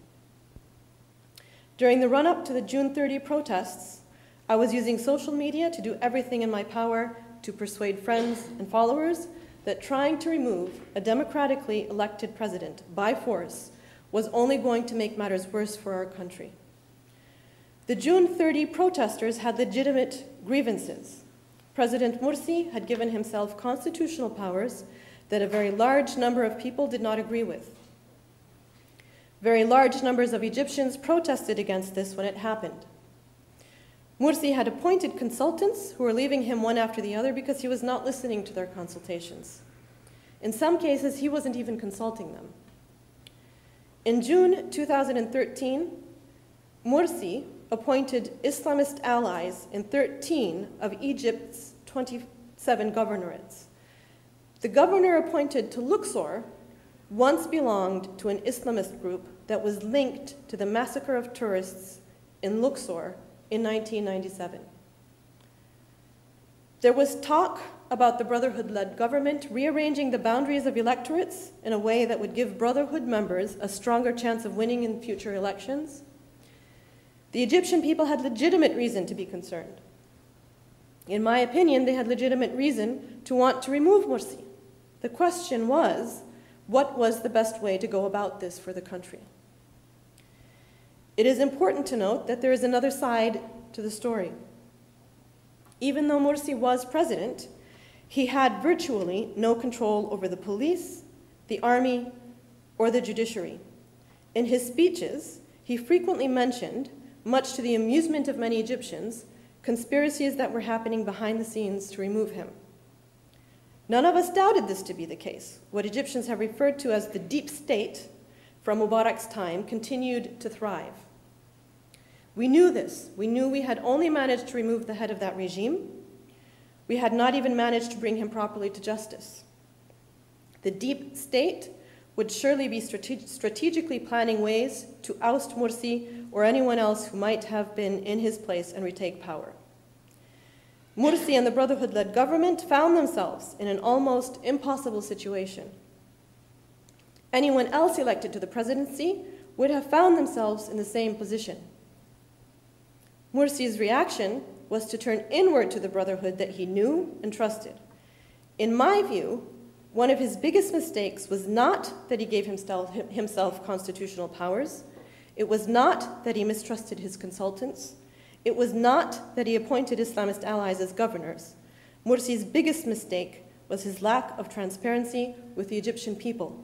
During the run-up to the June 30 protests, I was using social media to do everything in my power to persuade friends and followers that trying to remove a democratically elected president by force was only going to make matters worse for our country. The June 30 protesters had legitimate grievances. President Morsi had given himself constitutional powers that a very large number of people did not agree with. Very large numbers of Egyptians protested against this when it happened. Morsi had appointed consultants who were leaving him one after the other because he was not listening to their consultations. In some cases, he wasn't even consulting them. In June 2013, Morsi appointed Islamist allies in 13 of Egypt's 27 governorates. The governor appointed to Luxor once belonged to an Islamist group that was linked to the massacre of tourists in Luxor in 1997. There was talk about the Brotherhood-led government rearranging the boundaries of electorates in a way that would give Brotherhood members a stronger chance of winning in future elections. The Egyptian people had legitimate reason to be concerned. In my opinion, they had legitimate reason to want to remove Morsi. The question was, what was the best way to go about this for the country? It is important to note that there is another side to the story. Even though Morsi was president, he had virtually no control over the police, the army, or the judiciary. In his speeches, he frequently mentioned, much to the amusement of many Egyptians, conspiracies that were happening behind the scenes to remove him. None of us doubted this to be the case. What Egyptians have referred to as the deep state from Mubarak's time continued to thrive. We knew this. We knew we had only managed to remove the head of that regime. We had not even managed to bring him properly to justice. The deep state would surely be strategically planning ways to oust Morsi or anyone else who might have been in his place and retake power. Morsi and the Brotherhood-led government found themselves in an almost impossible situation. Anyone else elected to the presidency would have found themselves in the same position. Morsi's reaction was to turn inward to the Brotherhood that he knew and trusted. In my view, one of his biggest mistakes was not that he gave himself constitutional powers. It was not that he mistrusted his consultants. It was not that he appointed Islamist allies as governors. Mursi's biggest mistake was his lack of transparency with the Egyptian people.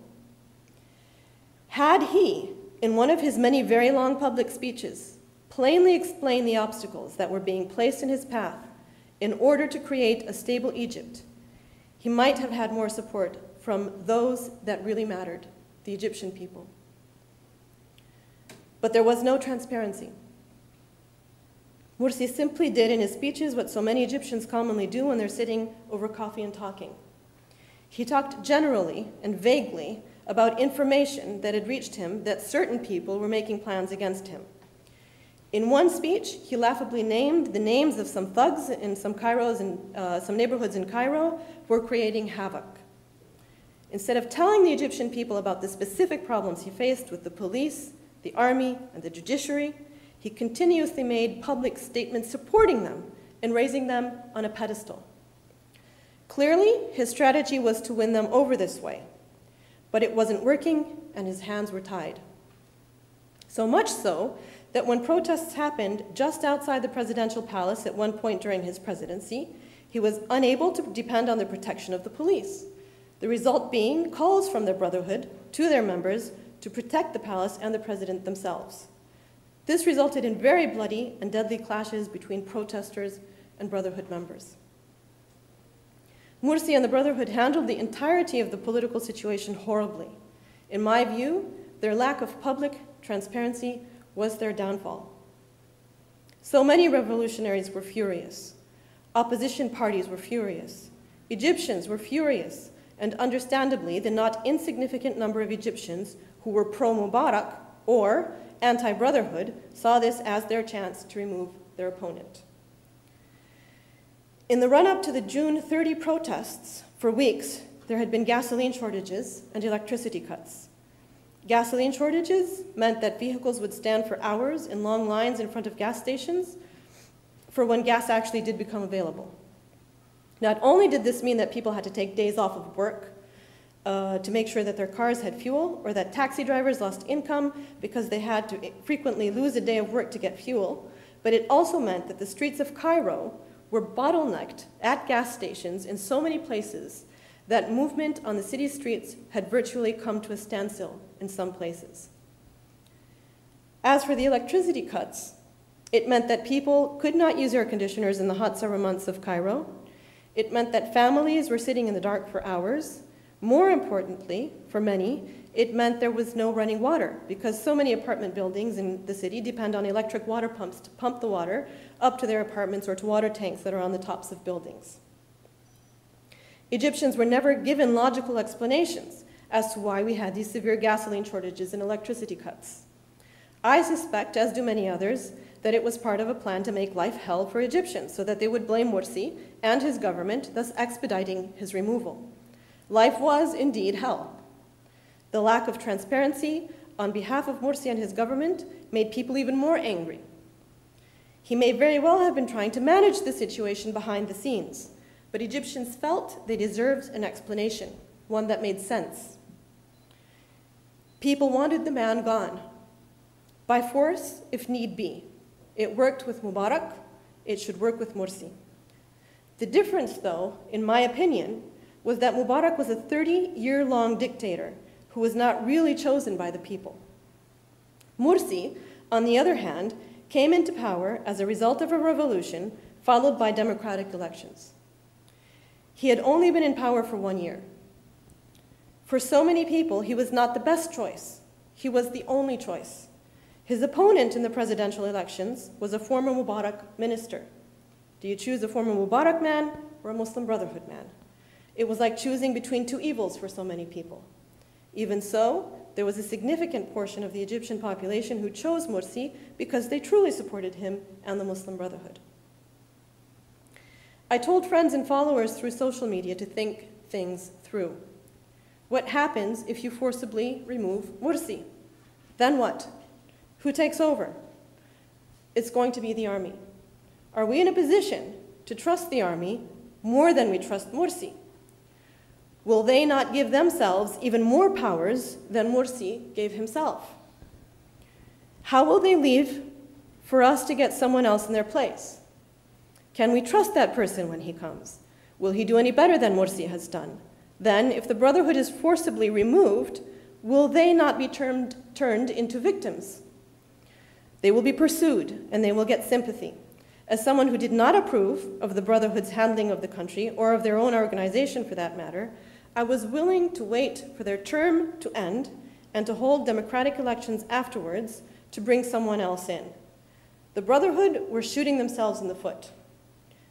Had he, in one of his many very long public speeches, plainly explained the obstacles that were being placed in his path in order to create a stable Egypt, he might have had more support from those that really mattered, the Egyptian people. But there was no transparency. Mursi simply did in his speeches what so many Egyptians commonly do when they're sitting over coffee and talking. He talked generally and vaguely about information that had reached him that certain people were making plans against him. In one speech, he laughably named the names of some thugs in some neighborhoods in Cairo who were creating havoc. Instead of telling the Egyptian people about the specific problems he faced with the police, the army, and the judiciary, he continuously made public statements supporting them and raising them on a pedestal. Clearly, his strategy was to win them over this way, but it wasn't working and his hands were tied. So much so that when protests happened just outside the presidential palace at one point during his presidency, he was unable to depend on the protection of the police. The result being calls from the Brotherhood to their members to protect the palace and the president themselves. This resulted in very bloody and deadly clashes between protesters and Brotherhood members. Mursi and the Brotherhood handled the entirety of the political situation horribly. In my view, their lack of public transparency was their downfall. So many revolutionaries were furious. Opposition parties were furious. Egyptians were furious, and understandably, the not insignificant number of Egyptians who were pro-Mubarak or anti-Brotherhood saw this as their chance to remove their opponent. In the run-up to the June 30 protests, for weeks, there had been gasoline shortages and electricity cuts. Gasoline shortages meant that vehicles would stand for hours in long lines in front of gas stations for when gas actually did become available. Not only did this mean that people had to take days off of work to make sure that their cars had fuel, or that taxi drivers lost income because they had to frequently lose a day of work to get fuel, but it also meant that the streets of Cairo were bottlenecked at gas stations in so many places that movement on the city streets had virtually come to a standstill in some places. As for the electricity cuts, it meant that people could not use air conditioners in the hot summer months of Cairo. It meant that families were sitting in the dark for hours. More importantly, for many, it meant there was no running water because so many apartment buildings in the city depend on electric water pumps to pump the water up to their apartments or to water tanks that are on the tops of buildings. Egyptians were never given logical explanations as to why we had these severe gasoline shortages and electricity cuts. I suspect, as do many others, that it was part of a plan to make life hell for Egyptians so that they would blame Mursi and his government, thus expediting his removal. Life was indeed hell. The lack of transparency on behalf of Mursi and his government made people even more angry. He may very well have been trying to manage the situation behind the scenes, but Egyptians felt they deserved an explanation, one that made sense. People wanted the man gone, by force if need be. It worked with Mubarak, it should work with Mursi. The difference, though, in my opinion, was that Mubarak was a 30-year-long dictator who was not really chosen by the people. Mursi, on the other hand, came into power as a result of a revolution followed by democratic elections. He had only been in power for 1 year. For so many people, he was not the best choice. He was the only choice. His opponent in the presidential elections was a former Mubarak minister. Do you choose a former Mubarak man or a Muslim Brotherhood man? It was like choosing between two evils for so many people. Even so, there was a significant portion of the Egyptian population who chose Mursi because they truly supported him and the Muslim Brotherhood. I told friends and followers through social media to think things through. What happens if you forcibly remove Mursi? Then what? Who takes over? It's going to be the army. Are we in a position to trust the army more than we trust Mursi? Will they not give themselves even more powers than Morsi gave himself? How will they leave for us to get someone else in their place? Can we trust that person when he comes? Will he do any better than Morsi has done? Then, if the Brotherhood is forcibly removed, will they not be turned into victims? They will be pursued, and they will get sympathy. As someone who did not approve of the Brotherhood's handling of the country, or of their own organization for that matter, I was willing to wait for their term to end and to hold democratic elections afterwards to bring someone else in. The Brotherhood were shooting themselves in the foot.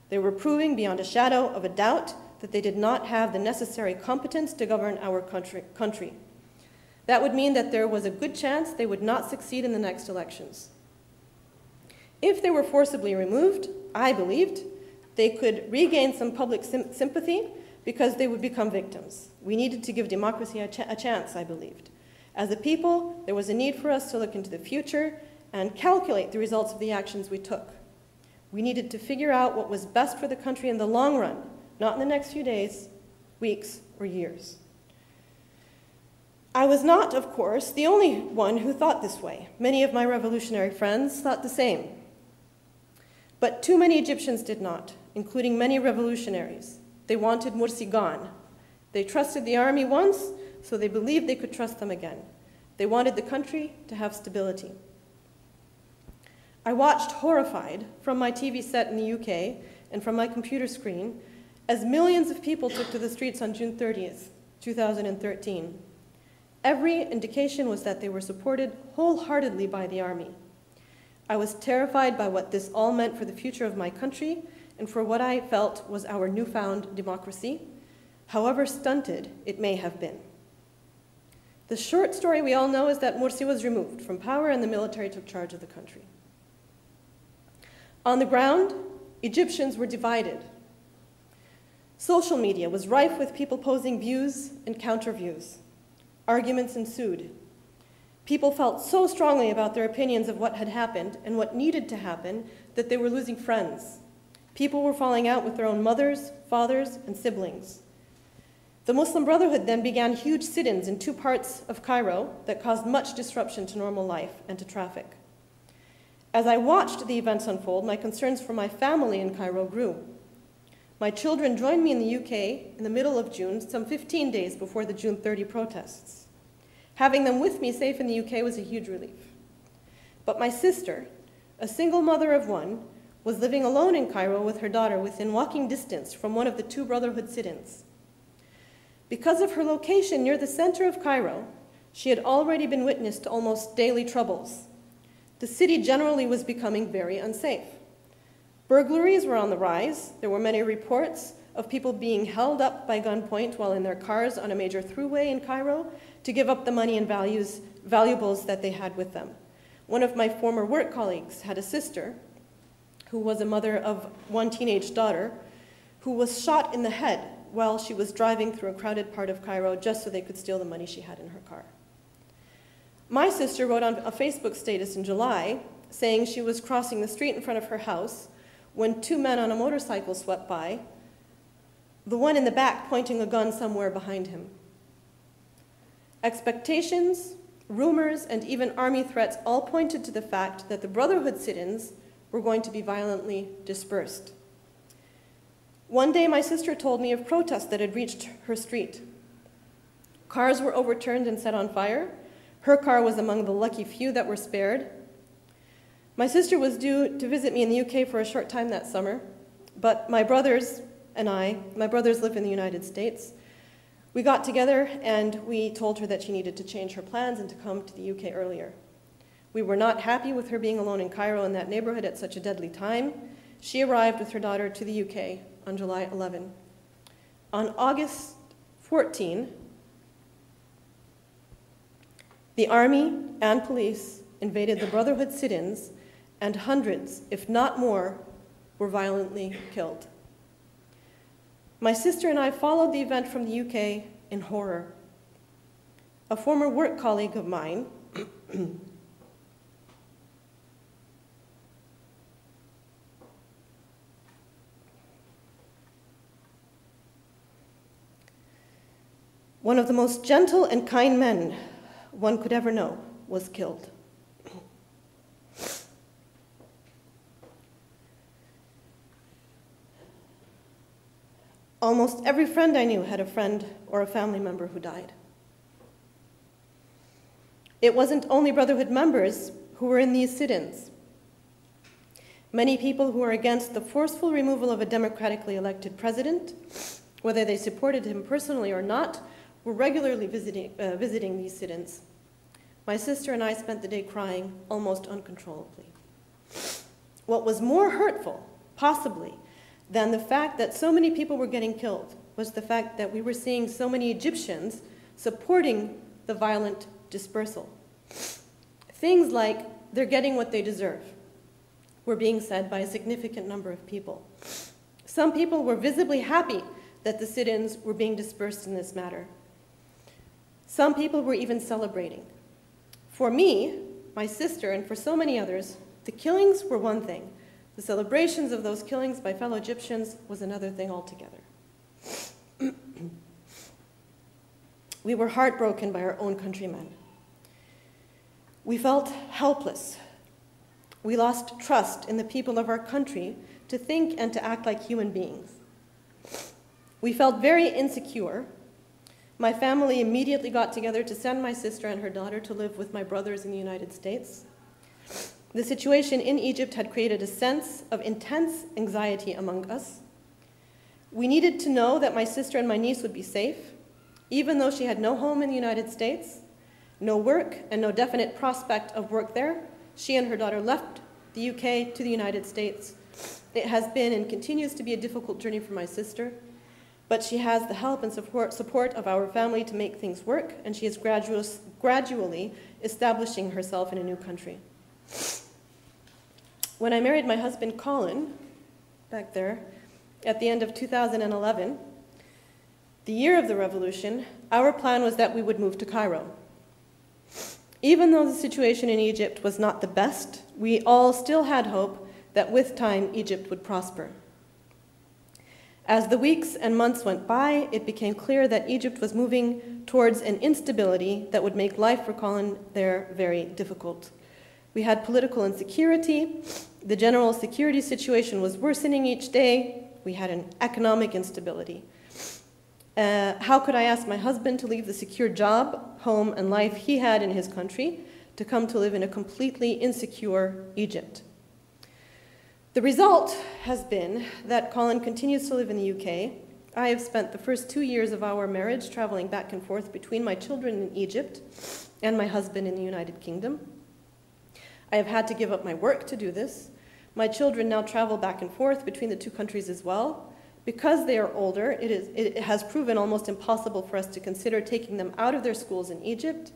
They were proving beyond a shadow of a doubt that they did not have the necessary competence to govern our country. That would mean that there was a good chance they would not succeed in the next elections. If they were forcibly removed, I believed, they could regain some public sympathy because they would become victims. We needed to give democracy a chance, I believed. As a people, there was a need for us to look into the future and calculate the results of the actions we took. We needed to figure out what was best for the country in the long run, not in the next few days, weeks, or years. I was not, of course, the only one who thought this way. Many of my revolutionary friends thought the same. But too many Egyptians did not, including many revolutionaries. They wanted Morsi gone. They trusted the army once, so they believed they could trust them again. They wanted the country to have stability. I watched horrified from my TV set in the UK and from my computer screen as millions of people took to the streets on June 30th, 2013. Every indication was that they were supported wholeheartedly by the army. I was terrified by what this all meant for the future of my country and for what I felt was our newfound democracy, however stunted it may have been. The short story we all know is that Morsi was removed from power and the military took charge of the country. On the ground, Egyptians were divided. Social media was rife with people posing views and counter-views. Arguments ensued. People felt so strongly about their opinions of what had happened and what needed to happen that they were losing friends. People were falling out with their own mothers, fathers, and siblings. The Muslim Brotherhood then began huge sit-ins in 2 parts of Cairo that caused much disruption to normal life and to traffic. As I watched the events unfold, my concerns for my family in Cairo grew. My children joined me in the UK in the middle of June, some 15 days before the June 30 protests. Having them with me safe in the UK was a huge relief. But my sister, a single mother of one, was living alone in Cairo with her daughter within walking distance from one of the 2 Brotherhood sit-ins. Because of her location near the center of Cairo, she had already been witness to almost daily troubles. The city generally was becoming very unsafe. Burglaries were on the rise. There were many reports of people being held up by gunpoint while in their cars on a major throughway in Cairo to give up the money and valuables that they had with them. One of my former work colleagues had a sister who was a mother of one teenage daughter who was shot in the head while she was driving through a crowded part of Cairo just so they could steal the money she had in her car. My sister wrote on a Facebook status in July saying she was crossing the street in front of her house when 2 men on a motorcycle swept by, the one in the back pointing a gun somewhere behind him. Expectations, rumors, and even army threats all pointed to the fact that the Brotherhood sit-ins were going to be violently dispersed. One day, my sister told me of protests that had reached her street. Cars were overturned and set on fire. Her car was among the lucky few that were spared. My sister was due to visit me in the UK for a short time that summer, but my brothers live in the United States. We got together and we told her that she needed to change her plans and to come to the UK earlier. We were not happy with her being alone in Cairo in that neighborhood at such a deadly time. She arrived with her daughter to the UK on July 11. On August 14, the army and police invaded the Brotherhood sit-ins, and hundreds, if not more, were violently killed. My sister and I followed the event from the UK in horror. A former work colleague of mine One of the most gentle and kind men one could ever know was killed. Almost every friend I knew had a friend or a family member who died. It wasn't only Brotherhood members who were in these sit-ins. Many people who were against the forceful removal of a democratically elected president, whether they supported him personally or not, were regularly visiting these sit-ins. My sister and I spent the day crying almost uncontrollably. What was more hurtful, possibly, than the fact that so many people were getting killed was the fact that we were seeing so many Egyptians supporting the violent dispersal. Things like, they're getting what they deserve, were being said by a significant number of people. Some people were visibly happy that the sit-ins were being dispersed in this matter. Some people were even celebrating. For me, my sister, and for so many others, the killings were one thing. The celebrations of those killings by fellow Egyptians was another thing altogether. We were heartbroken by our own countrymen. We felt helpless. We lost trust in the people of our country to think and to act like human beings. We felt very insecure. My family immediately got together to send my sister and her daughter to live with my brothers in the United States. The situation in Egypt had created a sense of intense anxiety among us. We needed to know that my sister and my niece would be safe, even though she had no home in the United States, no work, and no definite prospect of work there. She and her daughter left the UK to the United States. It has been and continues to be a difficult journey for my sister, but she has the help and support of our family to make things work, and she is gradually establishing herself in a new country. When I married my husband, Colin, back there, at the end of 2011, the year of the revolution, our plan was that we would move to Cairo. Even though the situation in Egypt was not the best, we all still had hope that with time, Egypt would prosper. As the weeks and months went by, it became clear that Egypt was moving towards an instability that would make life for Colin there very difficult. We had political insecurity. The general security situation was worsening each day. We had an economic instability. How could I ask my husband to leave the secure job, home, and life he had in his country to come to live in a completely insecure Egypt? The result has been that Colin continues to live in the UK. I have spent the first 2 years of our marriage traveling back and forth between my children in Egypt and my husband in the United Kingdom. I have had to give up my work to do this. My children now travel back and forth between the two countries as well. Because they are older, it has proven almost impossible for us to consider taking them out of their schools in Egypt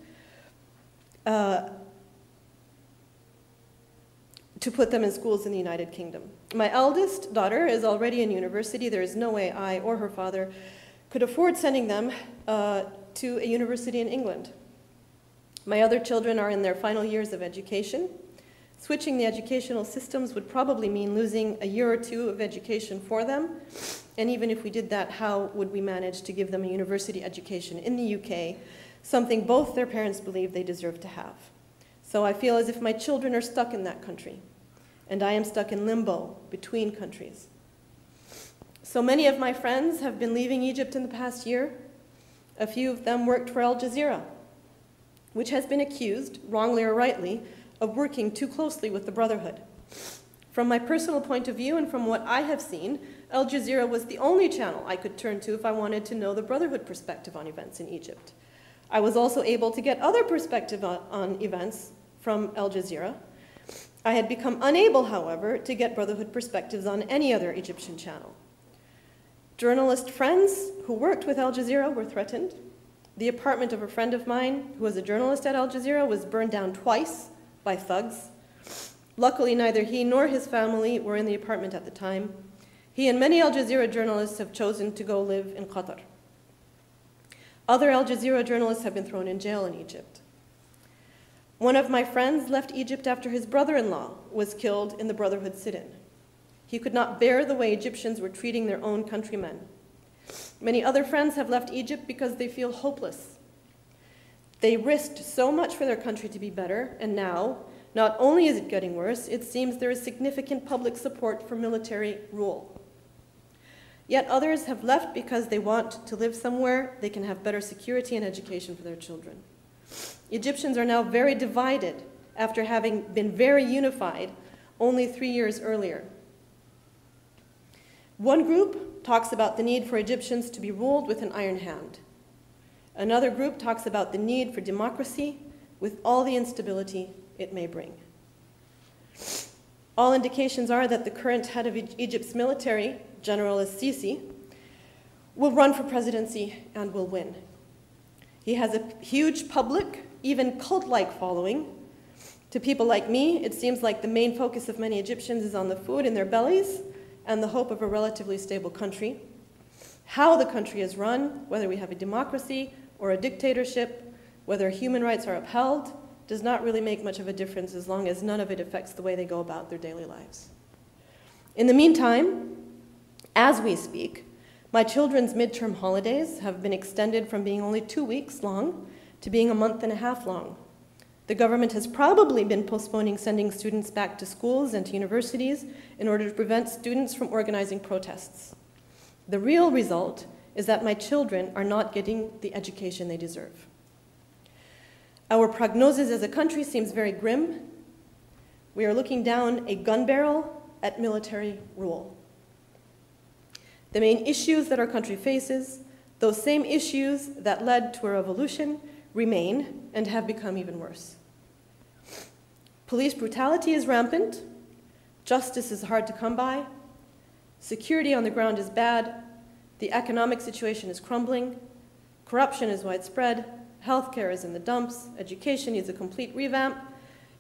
to put them in schools in the United Kingdom. My eldest daughter is already in university. There is no way I or her father could afford sending them to a university in England. My other children are in their final years of education. Switching the educational systems would probably mean losing a year or two of education for them. And even if we did that, how would we manage to give them a university education in the UK, something both their parents believe they deserve to have? So I feel as if my children are stuck in that country, and I am stuck in limbo between countries. So many of my friends have been leaving Egypt in the past year. A few of them worked for Al Jazeera, which has been accused, wrongly or rightly, of working too closely with the Brotherhood. From my personal point of view and from what I have seen, Al Jazeera was the only channel I could turn to if I wanted to know the Brotherhood perspective on events in Egypt. I was also able to get other perspective on events from Al Jazeera. I had become unable, however, to get Brotherhood perspectives on any other Egyptian channel. Journalist friends who worked with Al Jazeera were threatened. The apartment of a friend of mine who was a journalist at Al Jazeera was burned down twice by thugs. Luckily, neither he nor his family were in the apartment at the time. He and many Al Jazeera journalists have chosen to go live in Qatar. Other Al Jazeera journalists have been thrown in jail in Egypt. One of my friends left Egypt after his brother-in-law was killed in the Brotherhood sit-in. He could not bear the way Egyptians were treating their own countrymen. Many other friends have left Egypt because they feel hopeless. They risked so much for their country to be better, and now, not only is it getting worse, it seems there is significant public support for military rule. Yet others have left because they want to live somewhere they can have better security and education for their children. Egyptians are now very divided after having been very unified only 3 years earlier. One group talks about the need for Egyptians to be ruled with an iron hand. Another group talks about the need for democracy with all the instability it may bring. All indications are that the current head of Egypt's military, General al-Sisi, will run for presidency and will win. He has a huge public, even cult-like following. To people like me, it seems like the main focus of many Egyptians is on the food in their bellies and the hope of a relatively stable country. How the country is run, whether we have a democracy or a dictatorship, whether human rights are upheld, does not really make much of a difference as long as none of it affects the way they go about their daily lives. In the meantime, as we speak, my children's midterm holidays have been extended from being only 2 weeks long to being a month and a half long. The government has probably been postponing sending students back to schools and to universities in order to prevent students from organizing protests. The real result is that my children are not getting the education they deserve. Our prognosis as a country seems very grim. We are looking down a gun barrel at military rule. The main issues that our country faces, those same issues that led to a revolution, remain and have become even worse. Police brutality is rampant, justice is hard to come by, security on the ground is bad, the economic situation is crumbling, corruption is widespread, healthcare is in the dumps, education needs a complete revamp,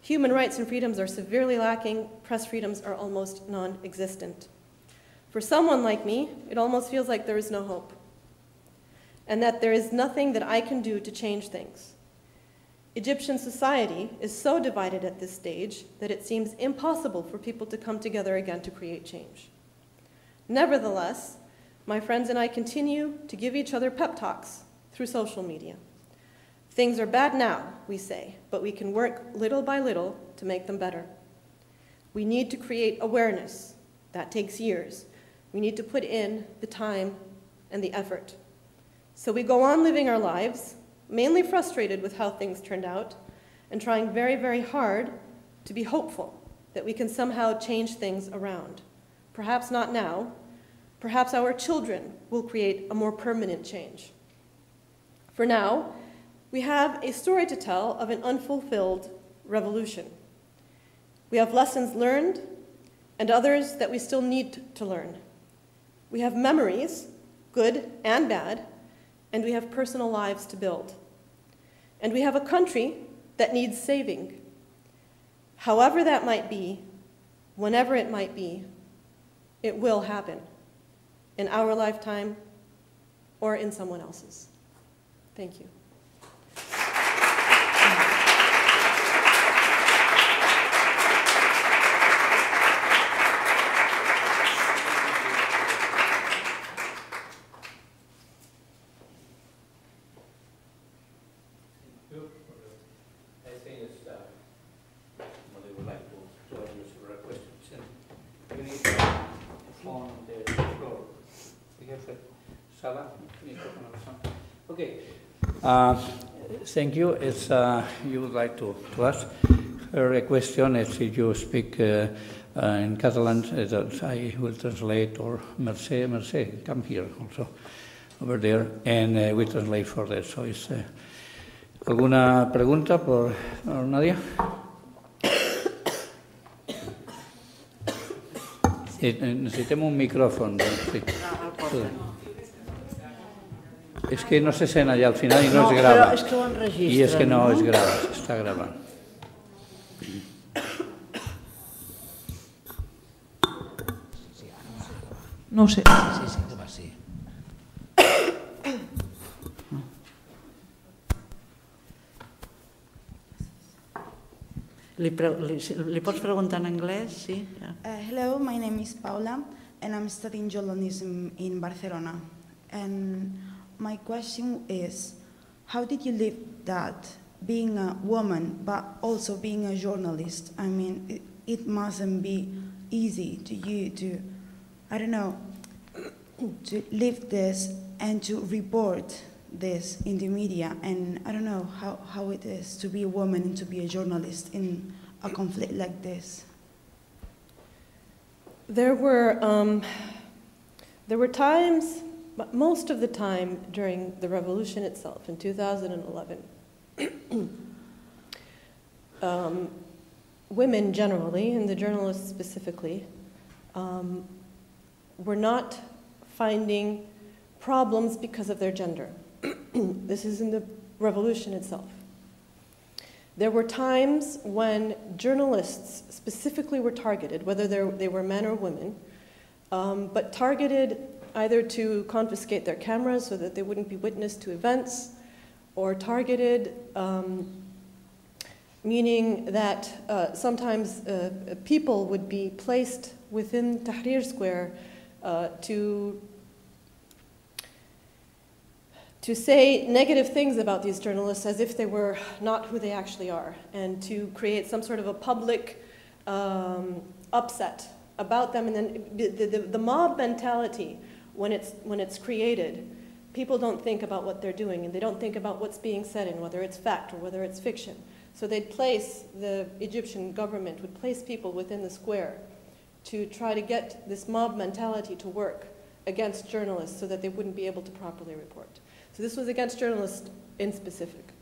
human rights and freedoms are severely lacking, press freedoms are almost non-existent. For someone like me, it almost feels like there is no hope, and that there is nothing that I can do to change things. Egyptian society is so divided at this stage that it seems impossible for people to come together again to create change. Nevertheless, my friends and I continue to give each other pep talks through social media. Things are bad now, we say, but we can work little by little to make them better. We need to create awareness. That takes years. We need to put in the time and the effort. So we go on living our lives, mainly frustrated with how things turned out, and trying very, very hard to be hopeful that we can somehow change things around. Perhaps not now. Perhaps our children will create a more permanent change. For now, we have a story to tell of an unfulfilled revolution. We have lessons learned and others that we still need to learn. We have memories, good and bad, and we have personal lives to build. And we have a country that needs saving. However that might be, whenever it might be, it will happen in our lifetime or in someone else's. Thank you. Okay. Thank you. It's, you would like to ask her a question. If you speak in Catalan, I will translate, or Mercè, come here also, over there, and we translate for that. So it's, ¿alguna pregunta por Nadia? Necesitamos un micrófono. Sí. Es que no se sent allà al final i no es grava. És que ho enregistren, I és que no es grava, està gravant. No ho sé. Sí, que va, sí. Li pots preguntar en anglès? Sí. Hello, my name is Paula, and I'm studying journalism in Barcelona. And my question is, how did you live that, being a woman, but also being a journalist? I mean, it mustn't be easy to you to, I don't know, to live this and to report this in the media. And I don't know how it is to be a woman and to be a journalist in a conflict like this. There were times, but most of the time during the revolution itself in 2011, women generally, and the journalists specifically, were not finding problems because of their gender. This is in the revolution itself. There were times when journalists specifically were targeted, whether they were men or women, but targeted either to confiscate their cameras so that they wouldn't be witness to events, or targeted, meaning that sometimes people would be placed within Tahrir Square to say negative things about these journalists as if they were not who they actually are, and to create some sort of a public upset about them. And then the mob mentality, when it's created, people don't think about what they're doing, and they don't think about what's being said and whether it's fact or whether it's fiction. So the Egyptian government would place people within the square to try to get this mob mentality to work against journalists so that they wouldn't be able to properly report. So this was against journalists in specific.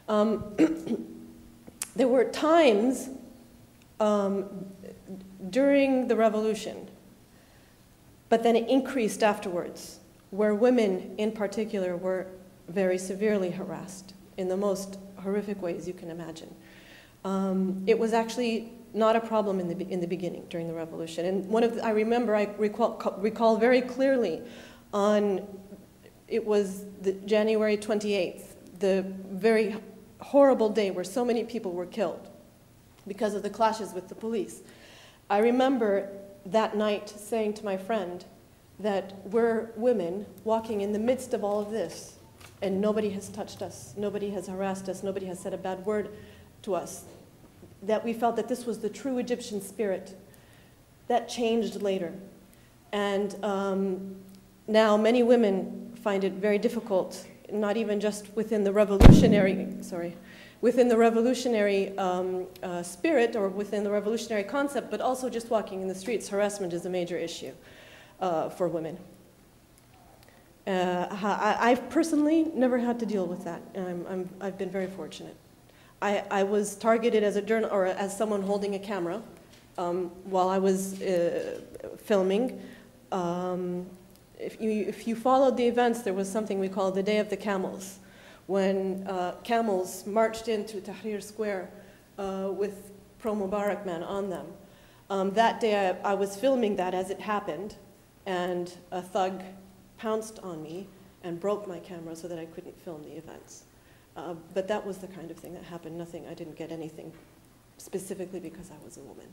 There were times during the revolution, but then it increased afterwards, where women in particular were very severely harassed in the most horrific ways you can imagine. It was actually not a problem in the beginning during the revolution. And I recall very clearly it was January 28th, the very horrible day where so many people were killed because of the clashes with the police. I remember that night saying to my friend that we're women walking in the midst of all of this, and nobody has touched us, nobody has harassed us, nobody has said a bad word to us, that we felt that this was the true Egyptian spirit. That changed later. And now many women find it very difficult, not even just within the revolutionary, spirit or within the revolutionary concept, but also just walking in the streets. Harassment is a major issue for women. I've personally never had to deal with that. I've been very fortunate. I was targeted as as someone holding a camera while I was filming. If you followed the events, there was something we call the Day of the Camels, when camels marched into Tahrir Square with pro-Mubarak men on them. That day I was filming that as it happened, and a thug pounced on me and broke my camera so that I couldn't film the events. But that was the kind of thing that happened. I didn't get anything specifically because I was a woman.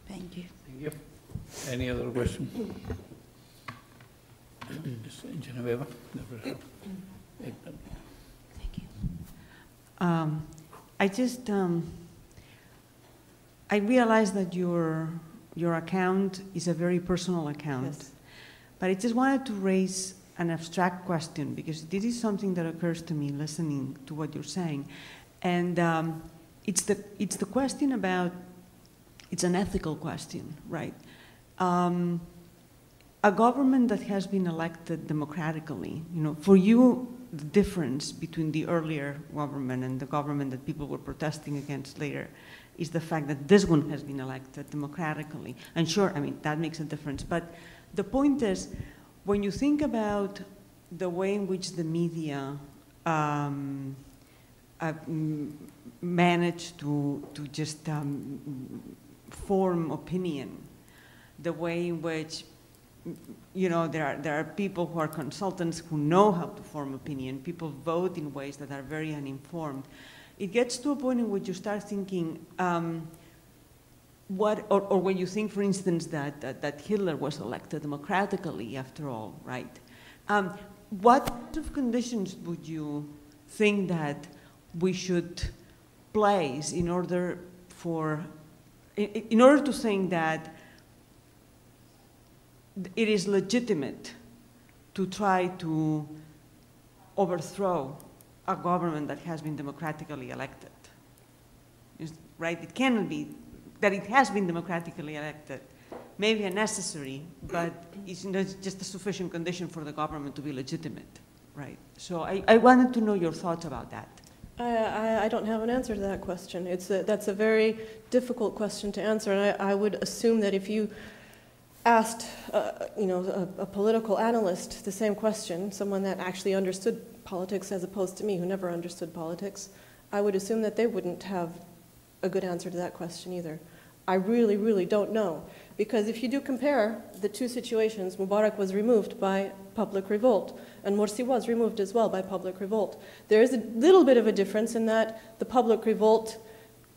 Thank you. Thank you. Any other question? Genoveva? Thank you. I realized that your account is a very personal account. Yes. But I just wanted to raise an abstract question, because this is something that occurs to me listening to what you're saying. And it's the question about, it's an ethical question, right? A government that has been elected democratically, for you, the difference between the earlier government and the government that people were protesting against later is the fact that this one has been elected democratically. And sure, that makes a difference. But the point is, when you think about the way in which the media manage to just form opinion, the way in which there are people who are consultants who know how to form opinion, people vote in ways that are very uninformed, it gets to a point in which you start thinking, or when you think, for instance, that Hitler was elected democratically after all, right? What kind of conditions would you think that we should place in order to think that it is legitimate to try to overthrow a government that has been democratically elected? Right? It cannot be that it has been democratically elected. Maybe unnecessary, but it's not just a sufficient condition for the government to be legitimate, right? So I wanted to know your thoughts about that. I don't have an answer to that question. That's a very difficult question to answer, and I would assume that if you asked a political analyst the same question, someone that actually understood politics as opposed to me who never understood politics, I would assume that they wouldn't have a good answer to that question either. I really, really don't know. Because if you do compare the two situations, Mubarak was removed by public revolt, and Morsi was removed as well by public revolt. There is a little bit of a difference in that the public revolt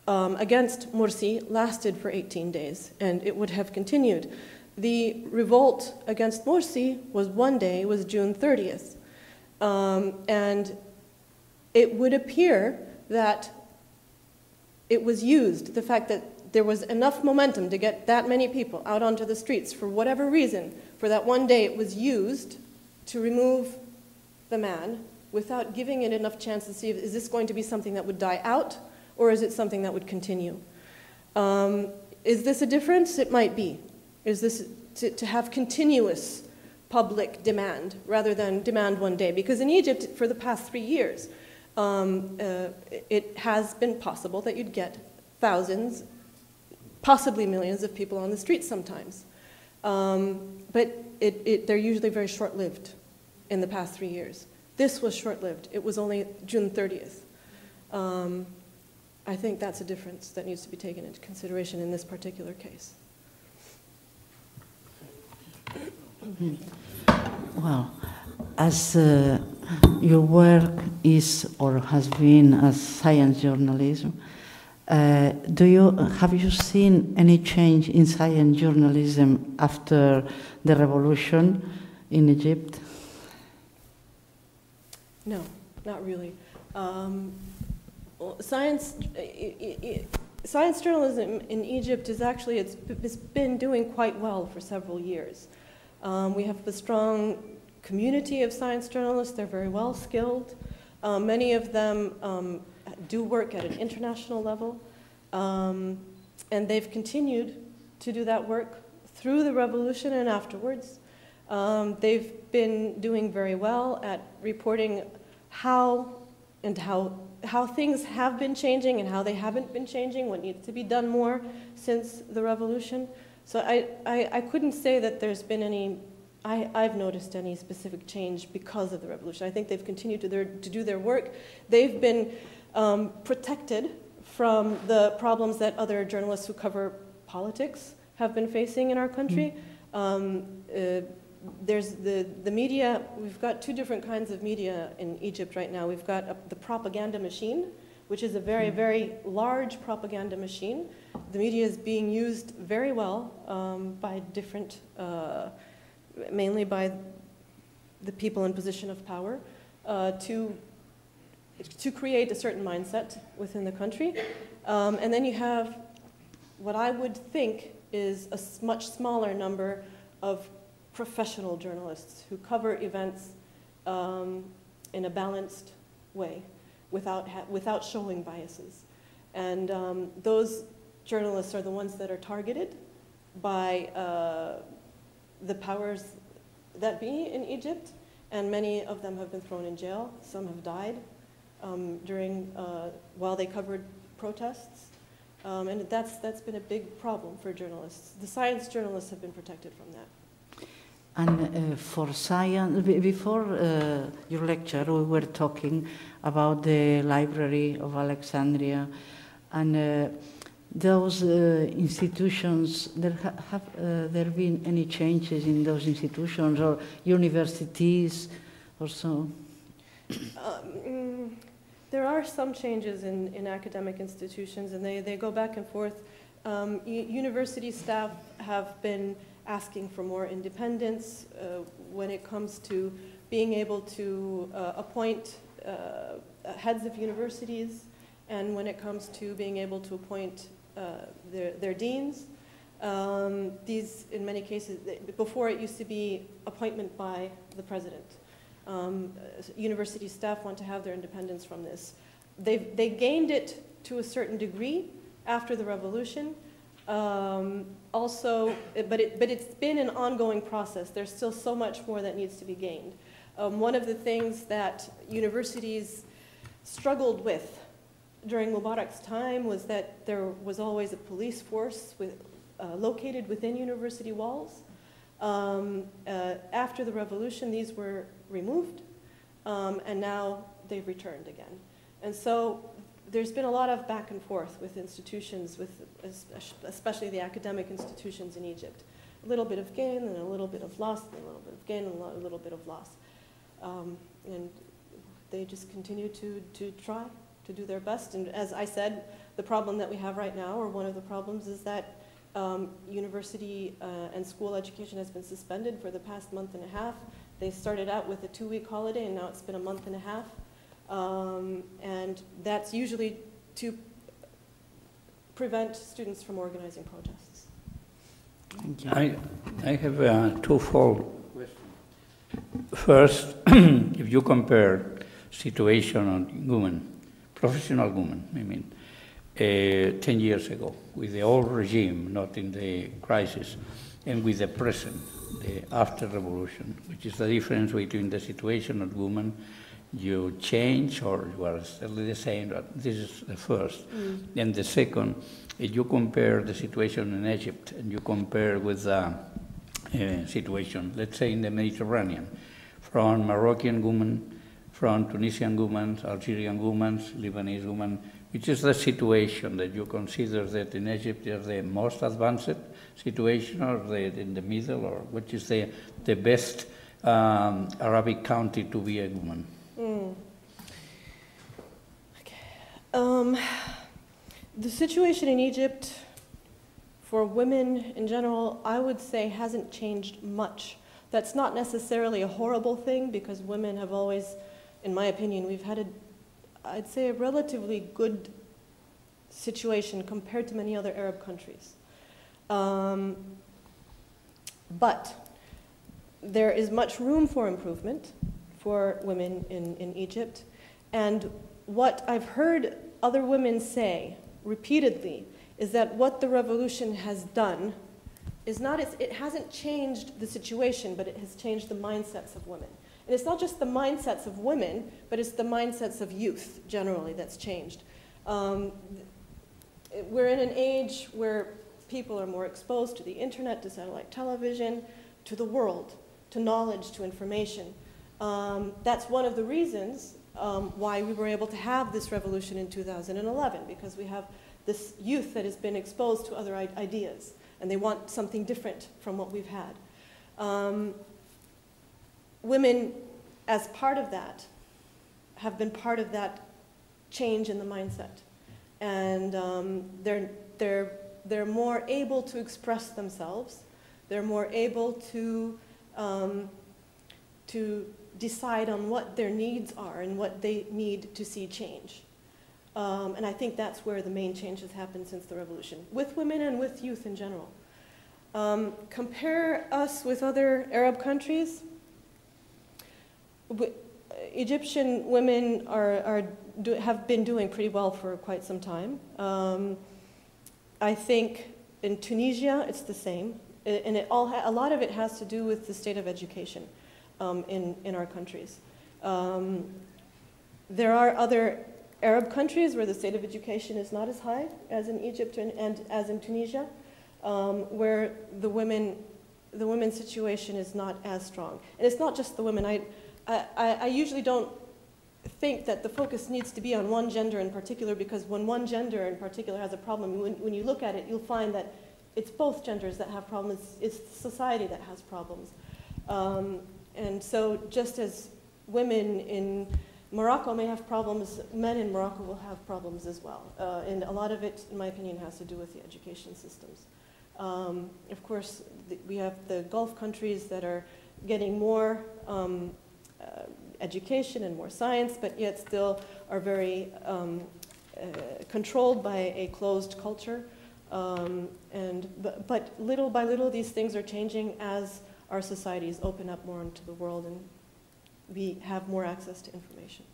against Morsi lasted for 18 days, and it would have continued. The revolt against Morsi was one day, was June 30th. And it would appear that it was used, the fact that there was enough momentum to get that many people out onto the streets for whatever reason, for that one day it was used to remove the man without giving it enough chance to see, is this going to be something that would die out or is it something that would continue? Is this a difference? It might be. Is this to have continuous public demand rather than demand one day? Because in Egypt, for the past 3 years, it has been possible that you'd get thousands, possibly millions of people on the streets sometimes. But they're usually very short-lived in the past 3 years. This was short-lived. It was only June 30th. I think that's a difference that needs to be taken into consideration in this particular case. Well, as your work is or has been as science journalism, have you seen any change in science journalism after the revolution in Egypt? No, not really. Science journalism in Egypt is actually, it's been doing quite well for several years. We have a strong community of science journalists. They're very well skilled. Many of them do work at an international level. And they've continued to do that work through the revolution and afterwards. They've been doing very well at reporting how things have been changing and how they haven't been changing, what needs to be done more since the revolution. So I couldn't say that there's been any, I've noticed any specific change because of the revolution. I think they've continued to do their work. They've been protected from the problems that other journalists who cover politics have been facing in our country. There's the media, we've got two different kinds of media in Egypt right now. We've got the propaganda machine, which is a very, very large propaganda machine. The media is being used very well by different, mainly by the people in position of power, to create a certain mindset within the country. And then you have what I would think is a much smaller number of professional journalists who cover events in a balanced way without showing biases. And those journalists are the ones that are targeted by the powers that be in Egypt, and many of them have been thrown in jail. Some have died while they covered protests. And that's been a big problem for journalists. The science journalists have been protected from that. And for science, before your lecture, we were talking about the Library of Alexandria, and those institutions. Have there been any changes in those institutions or universities, or so? There are some changes in academic institutions, and they go back and forth. University staff have been asking for more independence when it comes to being able to appoint heads of universities, and when it comes to being able to appoint their deans. These, in many cases, before it used to be appointment by the president. University staff want to have their independence from this. They gained it to a certain degree after the revolution. Also, but it's been an ongoing process. There's still so much more that needs to be gained. One of the things that universities struggled with during Mubarak's time was that there was always a police force located within university walls. After the revolution, these were removed, and now they've returned again. And so there's been a lot of back and forth with institutions, especially the academic institutions in Egypt. A little bit of gain and a little bit of loss, and a little bit of gain and a little bit of loss. And they just continue to try to do their best. And as I said, the problem that we have right now, or one of the problems, is that university and school education has been suspended for the past month and a half. They started out with a 2-week holiday, and now it's been a month and a half. And that's usually to prevent students from organizing protests. Thank you. I have a twofold question. First, if you compare situation of women, professional women, I mean, 10 years ago, with the old regime, not in the crisis, and with the present, the after revolution, which is the difference between the situation of women, you change or you are still the same. This is the first. And the second, if you compare the situation in Egypt and you compare with the situation, let's say in the Mediterranean, from Moroccan women, from Tunisian women, Algerian women, Lebanese women, which is the situation that you consider that in Egypt is the most advanced situation, or in the middle, or which is the best Arabic country to be a woman? Okay. The situation in Egypt for women in general, I would say, hasn't changed much. That's not necessarily a horrible thing, because women have always, in my opinion, we've had I'd say a relatively good situation compared to many other Arab countries. But there is much room for improvement for women in Egypt. And what I've heard other women say repeatedly is that what the revolution has done is not, it hasn't changed the situation, but it has changed the mindsets of women. And it's not just the mindsets of women, but it's the mindsets of youth generally that's changed. We're in an age where people are more exposed to the internet, to satellite television, to the world, to knowledge, to information. That's one of the reasons why we were able to have this revolution in 2011, because we have this youth that has been exposed to other ideas, and they want something different from what we've had. Women, as part of that, have been part of that change in the mindset. And they're more able to express themselves. They're more able to decide on what their needs are and what they need to see change. And I think that's where the main change has happened since the revolution, with women and with youth in general. Compare us with other Arab countries. Egyptian women have been doing pretty well for quite some time. I think in Tunisia it's the same, and a lot of it has to do with the state of education in our countries. There are other Arab countries where the state of education is not as high as in Egypt and as in Tunisia, where the women's situation is not as strong. And it's not just the women. I usually don't think that the focus needs to be on one gender in particular, because when one gender in particular has a problem, when you look at it, you'll find that it's both genders that have problems. It's society that has problems. And so just as women in Morocco may have problems, men in Morocco will have problems as well. And a lot of it, in my opinion, has to do with the education systems. Of course, we have the Gulf countries that are getting more education and more science, but yet still are very controlled by a closed culture. But little by little, these things are changing as our societies open up more into the world and we have more access to information.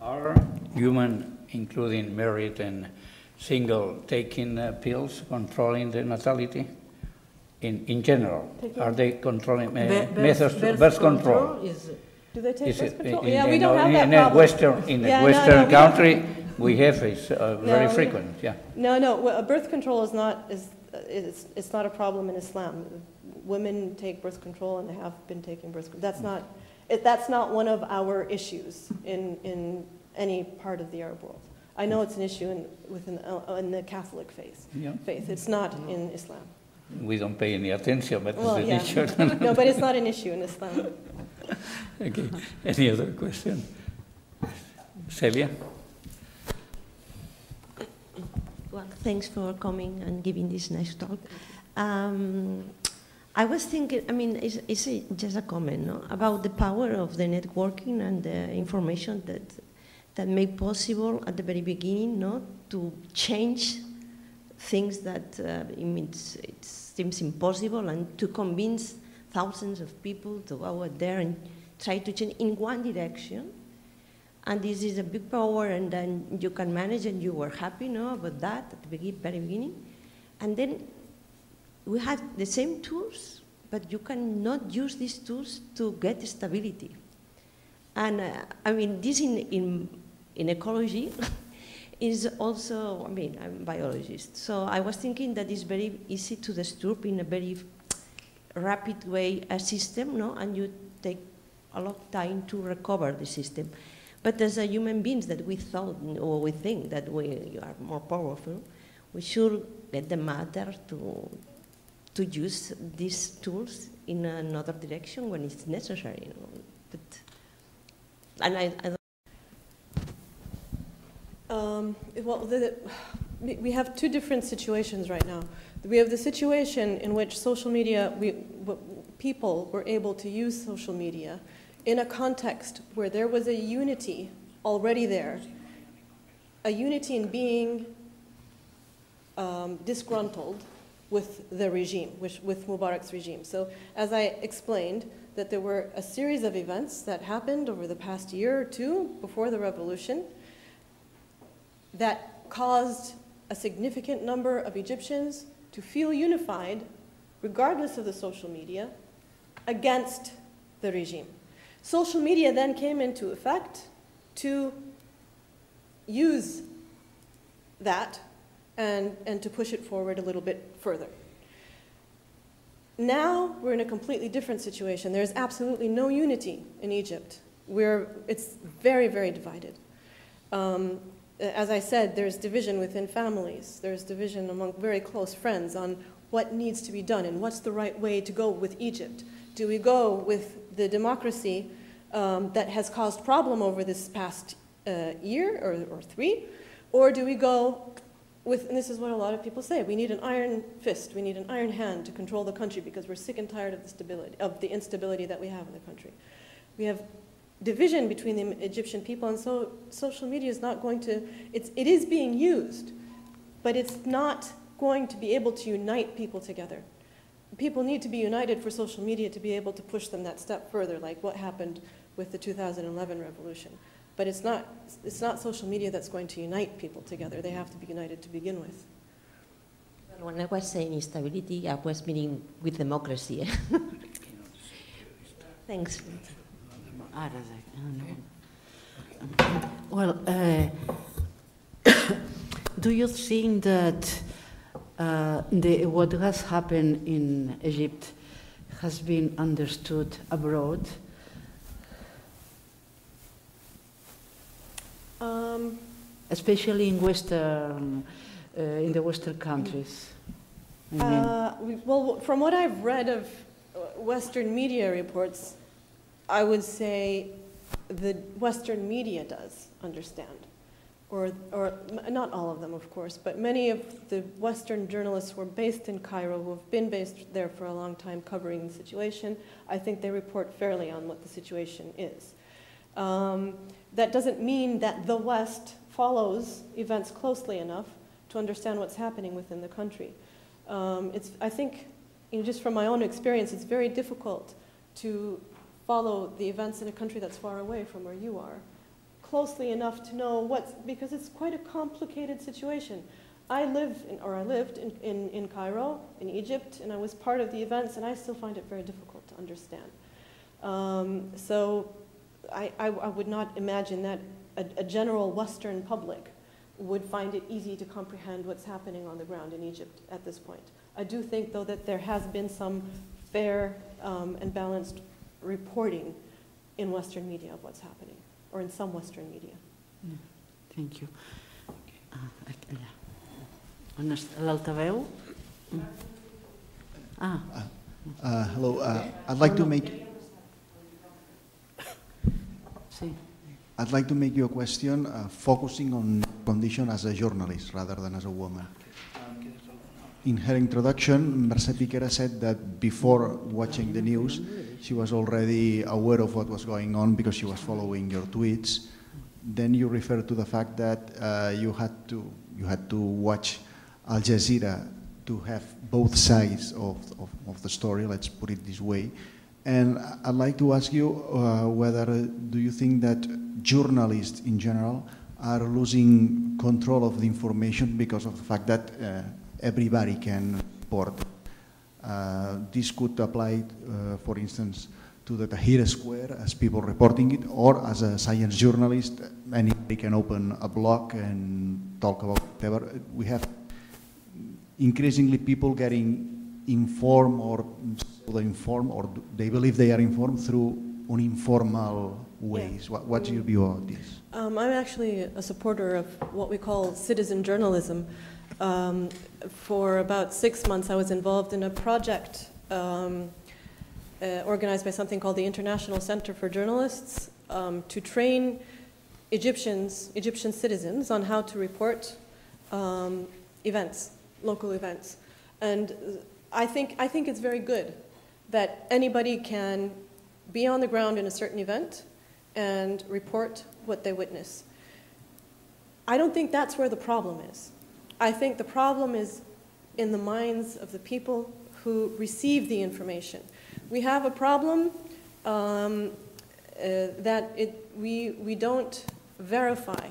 Are human, including married and single, taking pills controlling the natality? In general, are they controlling methods of birth control? Do they take birth control? Yeah, we don't have that problem. In a Western country, we have it's very frequent. Yeah. No. Birth control is not it's not a problem in Islam. Women take birth control, and they have been taking birth control. That's not one of our issues in any part of the Arab world. I know it's an issue in the Catholic faith. Yeah. It's not in Islam. We don't pay any attention, but it's an issue. No, but it's not an issue in Islam. Okay. Any other question? Celia? Well, thanks for coming and giving this nice talk. I was thinking, I mean, it's just a comment, no? About the power of the networking and the information that made possible at the very beginning, no? To change things that it seems impossible, and to convince thousands of people to go out there and try to change in one direction. And this is a big power, and then you can manage, and you were happy, no, about that at the very beginning. And then we had the same tools, but you cannot use these tools to get stability. And I mean, this in ecology is also, I mean, I'm a biologist, so I was thinking that it's very easy to disturb in a very rapid way a system, no? And you take a lot of time to recover the system. But as a human beings that we thought, or we think that we are more powerful, we should get the matter to use these tools in another direction when it's necessary. You know? And I don't. Well, we have two different situations right now. We have the situation in which social media, people were able to use social media in a context where there was a unity already there, a unity in being disgruntled with the regime, with Mubarak's regime. So as I explained, that there were a series of events that happened over the past year or two before the revolution that caused a significant number of Egyptians to feel unified, regardless of the social media, against the regime. Social media then came into effect to use that and to push it forward a little bit further. Now we're in a completely different situation. There's absolutely no unity in Egypt. It's very, very divided. As I said, there's division within families. There's division among very close friends on what needs to be done and what's the right way to go with Egypt. Do we go with the democracy that has caused problem over this past year or three? Or do we go with, and this is what a lot of people say, we need an iron fist, we need an iron hand to control the country because we're sick and tired of the instability that we have in the country. We have division between the Egyptian people, and so social media is not going to, it is being used, but it's not going to be able to unite people together. People need to be united for social media to be able to push them that step further, like what happened with the 2011 revolution. But it's not social media that's going to unite people together. They have to be united to begin with. When I was saying instability, I was meaning with democracy. Thanks. Well, do you think that what has happened in Egypt has been understood abroad? Especially in the Western countries. Well, from what I've read of Western media reports, I would say the Western media does understand or not all of them, of course, but many of the Western journalists who are based in Cairo, who have been based there for a long time covering the situation, I think they report fairly on what the situation is. That doesn't mean that the West follows events closely enough to understand what's happening within the country. I think, just from my own experience, it's very difficult to follow the events in a country that's far away from where you are closely enough to know because it's quite a complicated situation. I lived in Cairo, in Egypt, and I was part of the events, and I still find it very difficult to understand. So I would not imagine that a general Western public would find it easy to comprehend what's happening on the ground in Egypt at this point. I do think, though, that there has been some fair and balanced reporting in Western media of what's happening, or in some Western media. Yeah. Thank you. L'altaveu? Hello. I'd like to make. I'd like to make you a question focusing on condition as a journalist rather than as a woman. In her introduction, Mercè Piquera said that before watching the news, she was already aware of what was going on because she was following your tweets. Then you referred to the fact that you had to watch Al Jazeera to have both sides of the story, let's put it this way. And I'd like to ask you whether do you think that journalists in general are losing control of the information because of the fact that everybody can report. This could apply, for instance, to the Tahrir Square as people reporting it, or as a science journalist, anybody can open a blog and talk about whatever. We have increasingly people getting informed or they believe they are informed through uninformal ways. Yeah. What's your view on this? I'm actually a supporter of what we call citizen journalism. For about 6 months, I was involved in a project organized by something called the International Center for Journalists to train Egyptian citizens on how to report events, local events. And I think it's very good that anybody can be on the ground in a certain event and report what they witness. I don't think that's where the problem is. I think the problem is in the minds of the people who receive the information. We have a problem that we don't verify,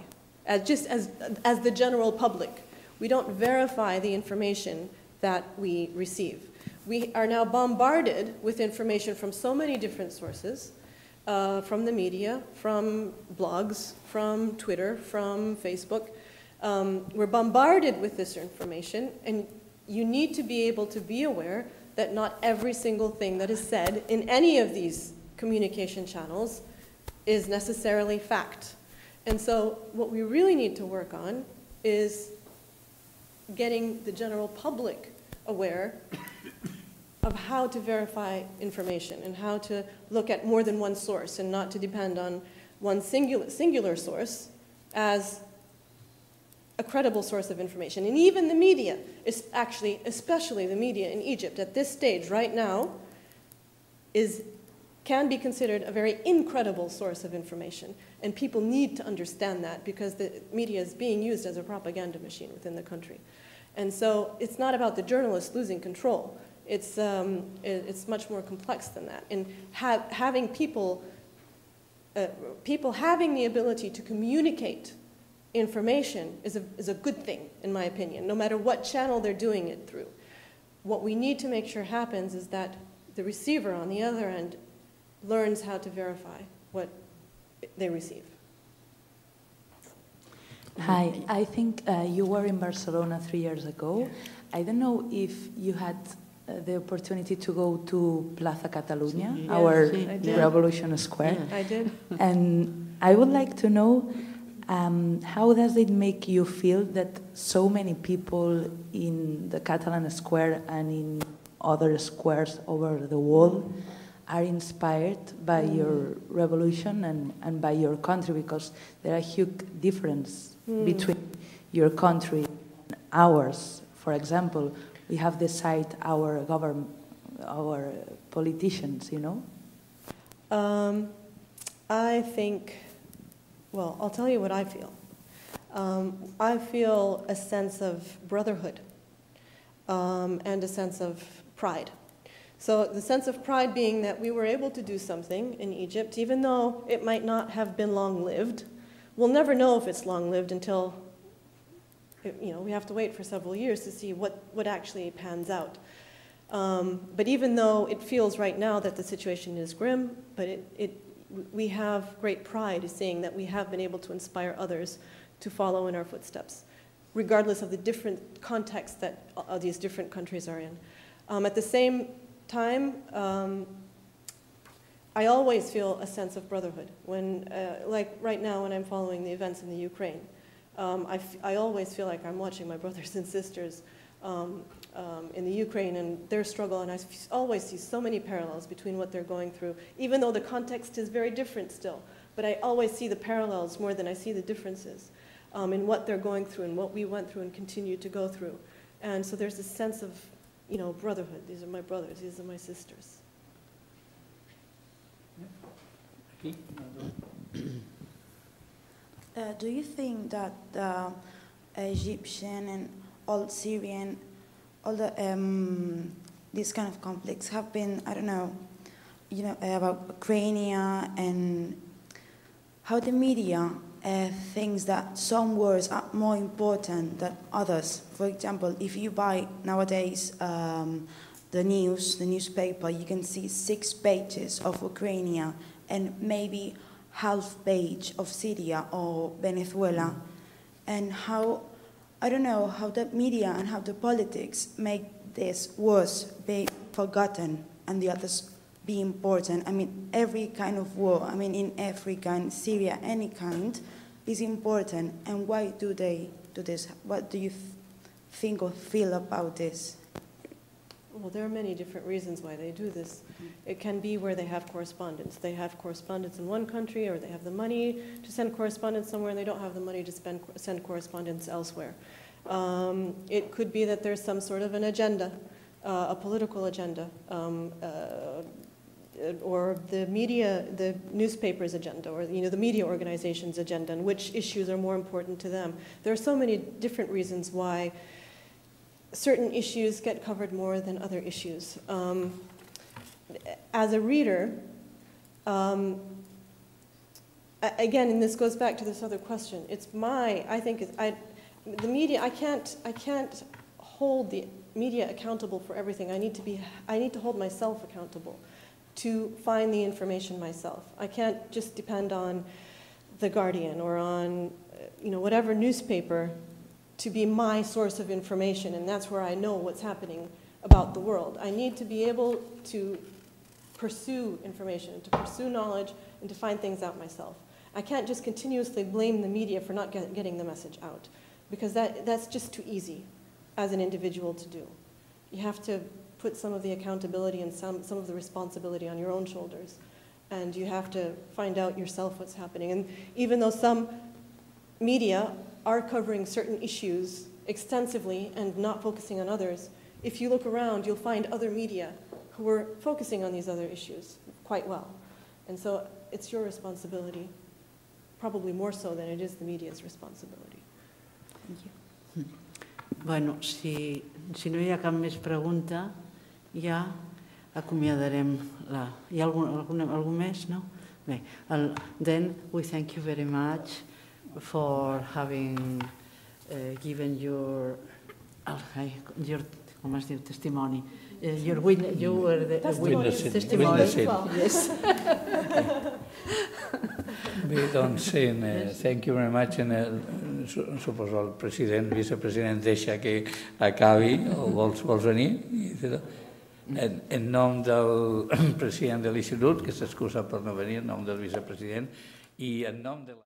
just as the general public. We don't verify the information that we receive. We are now bombarded with information from so many different sources, from the media, from blogs, from Twitter, from Facebook. We're bombarded with this information, and you need to be able to be aware that not every single thing that is said in any of these communication channels is necessarily fact. And so what we really need to work on is getting the general public aware of how to verify information and how to look at more than one source and not to depend on one singular source as a credible source of information. And even the media, is actually, especially the media in Egypt at this stage right now, can be considered a very incredible source of information. And people need to understand that because the media is being used as a propaganda machine within the country. And so it's not about the journalists losing control. It's much more complex than that. And having people having the ability to communicate information is a good thing, in my opinion, no matter what channel they're doing it through. What we need to make sure happens is that the receiver on the other end learns how to verify what they receive. Hi, I think you were in Barcelona 3 years ago. I don't know if you had the opportunity to go to Plaza Catalunya, our Revolution Square. Yeah. I did. And I would like to know, how does it make you feel that so many people in the Catalan square and in other squares over the world are inspired by your revolution and by your country, because there are huge differences between your country and ours. For example, we have decided our government, our politicians, you know? I think, well, I'll tell you what I feel. I feel a sense of brotherhood and a sense of pride. So the sense of pride being that we were able to do something in Egypt, even though it might not have been long-lived. We'll never know if it's long-lived until, we have to wait for several years to see what actually pans out. But even though it feels right now that the situation is grim, but we have great pride in seeing that we have been able to inspire others to follow in our footsteps, regardless of the different contexts that these different countries are in. At the same time, I always feel a sense of brotherhood. When, like right now when I'm following the events in the Ukraine, I always feel like I'm watching my brothers and sisters in the Ukraine and their struggle, and I always see so many parallels between what they're going through, even though the context is very different still. But I always see the parallels more than I see the differences in what they're going through and what we went through and continue to go through. And so there's this sense of, brotherhood. These are my brothers, these are my sisters. Do you think that the Egyptian and all Syrian, all the these kind of conflicts have been, I don't know, about Ukraine and how the media thinks that some words are more important than others? For example, if you buy nowadays the newspaper, you can see 6 pages of Ukraine and maybe half page of Syria or Venezuela, and how, I don't know, how the media and how the politics make these wars be forgotten and the others be important. I mean, every kind of war, I mean, in Africa and Syria, any kind, is important. And why do they do this? What do you think or feel about this? Well, there are many different reasons why they do this. It can be where they have correspondence. They have correspondence in one country, or they have the money to send correspondence somewhere, and they don't have the money to send correspondence elsewhere. It could be that there's some sort of an agenda, a political agenda, or the media, the newspaper's agenda, or the media organization's agenda, and which issues are more important to them. There are so many different reasons why certain issues get covered more than other issues. As a reader, again, and this goes back to this other question, the media, I can't hold the media accountable for everything. I need to hold myself accountable to find the information myself. I can't just depend on The Guardian or on whatever newspaper to be my source of information, and that's where I know what's happening about the world. I need to be able to pursue information, to pursue knowledge, and to find things out myself. I can't just continuously blame the media for not getting the message out, because that's just too easy as an individual to do. You have to put some of the accountability and some of the responsibility on your own shoulders, and you have to find out yourself what's happening. And even though some media are covering certain issues extensively and not focusing on others, if you look around, you'll find other media who are focusing on these other issues quite well. And so it's your responsibility, probably more so than it is the media's responsibility. Thank you. Bueno, si no hi ha cap més pregunta, ja acomiadarem la... Hi ha algun més, no? Bé, then we thank you very much for having given your com es diu, testimoni. You were the testimony. Yes. Bé, doncs, thank you very much. Suposo el president, vicepresident, deixa que acabi, o vols venir? En nom del president de l'Institut, que s'excusa per no venir, en nom del vicepresident, i en nom de la...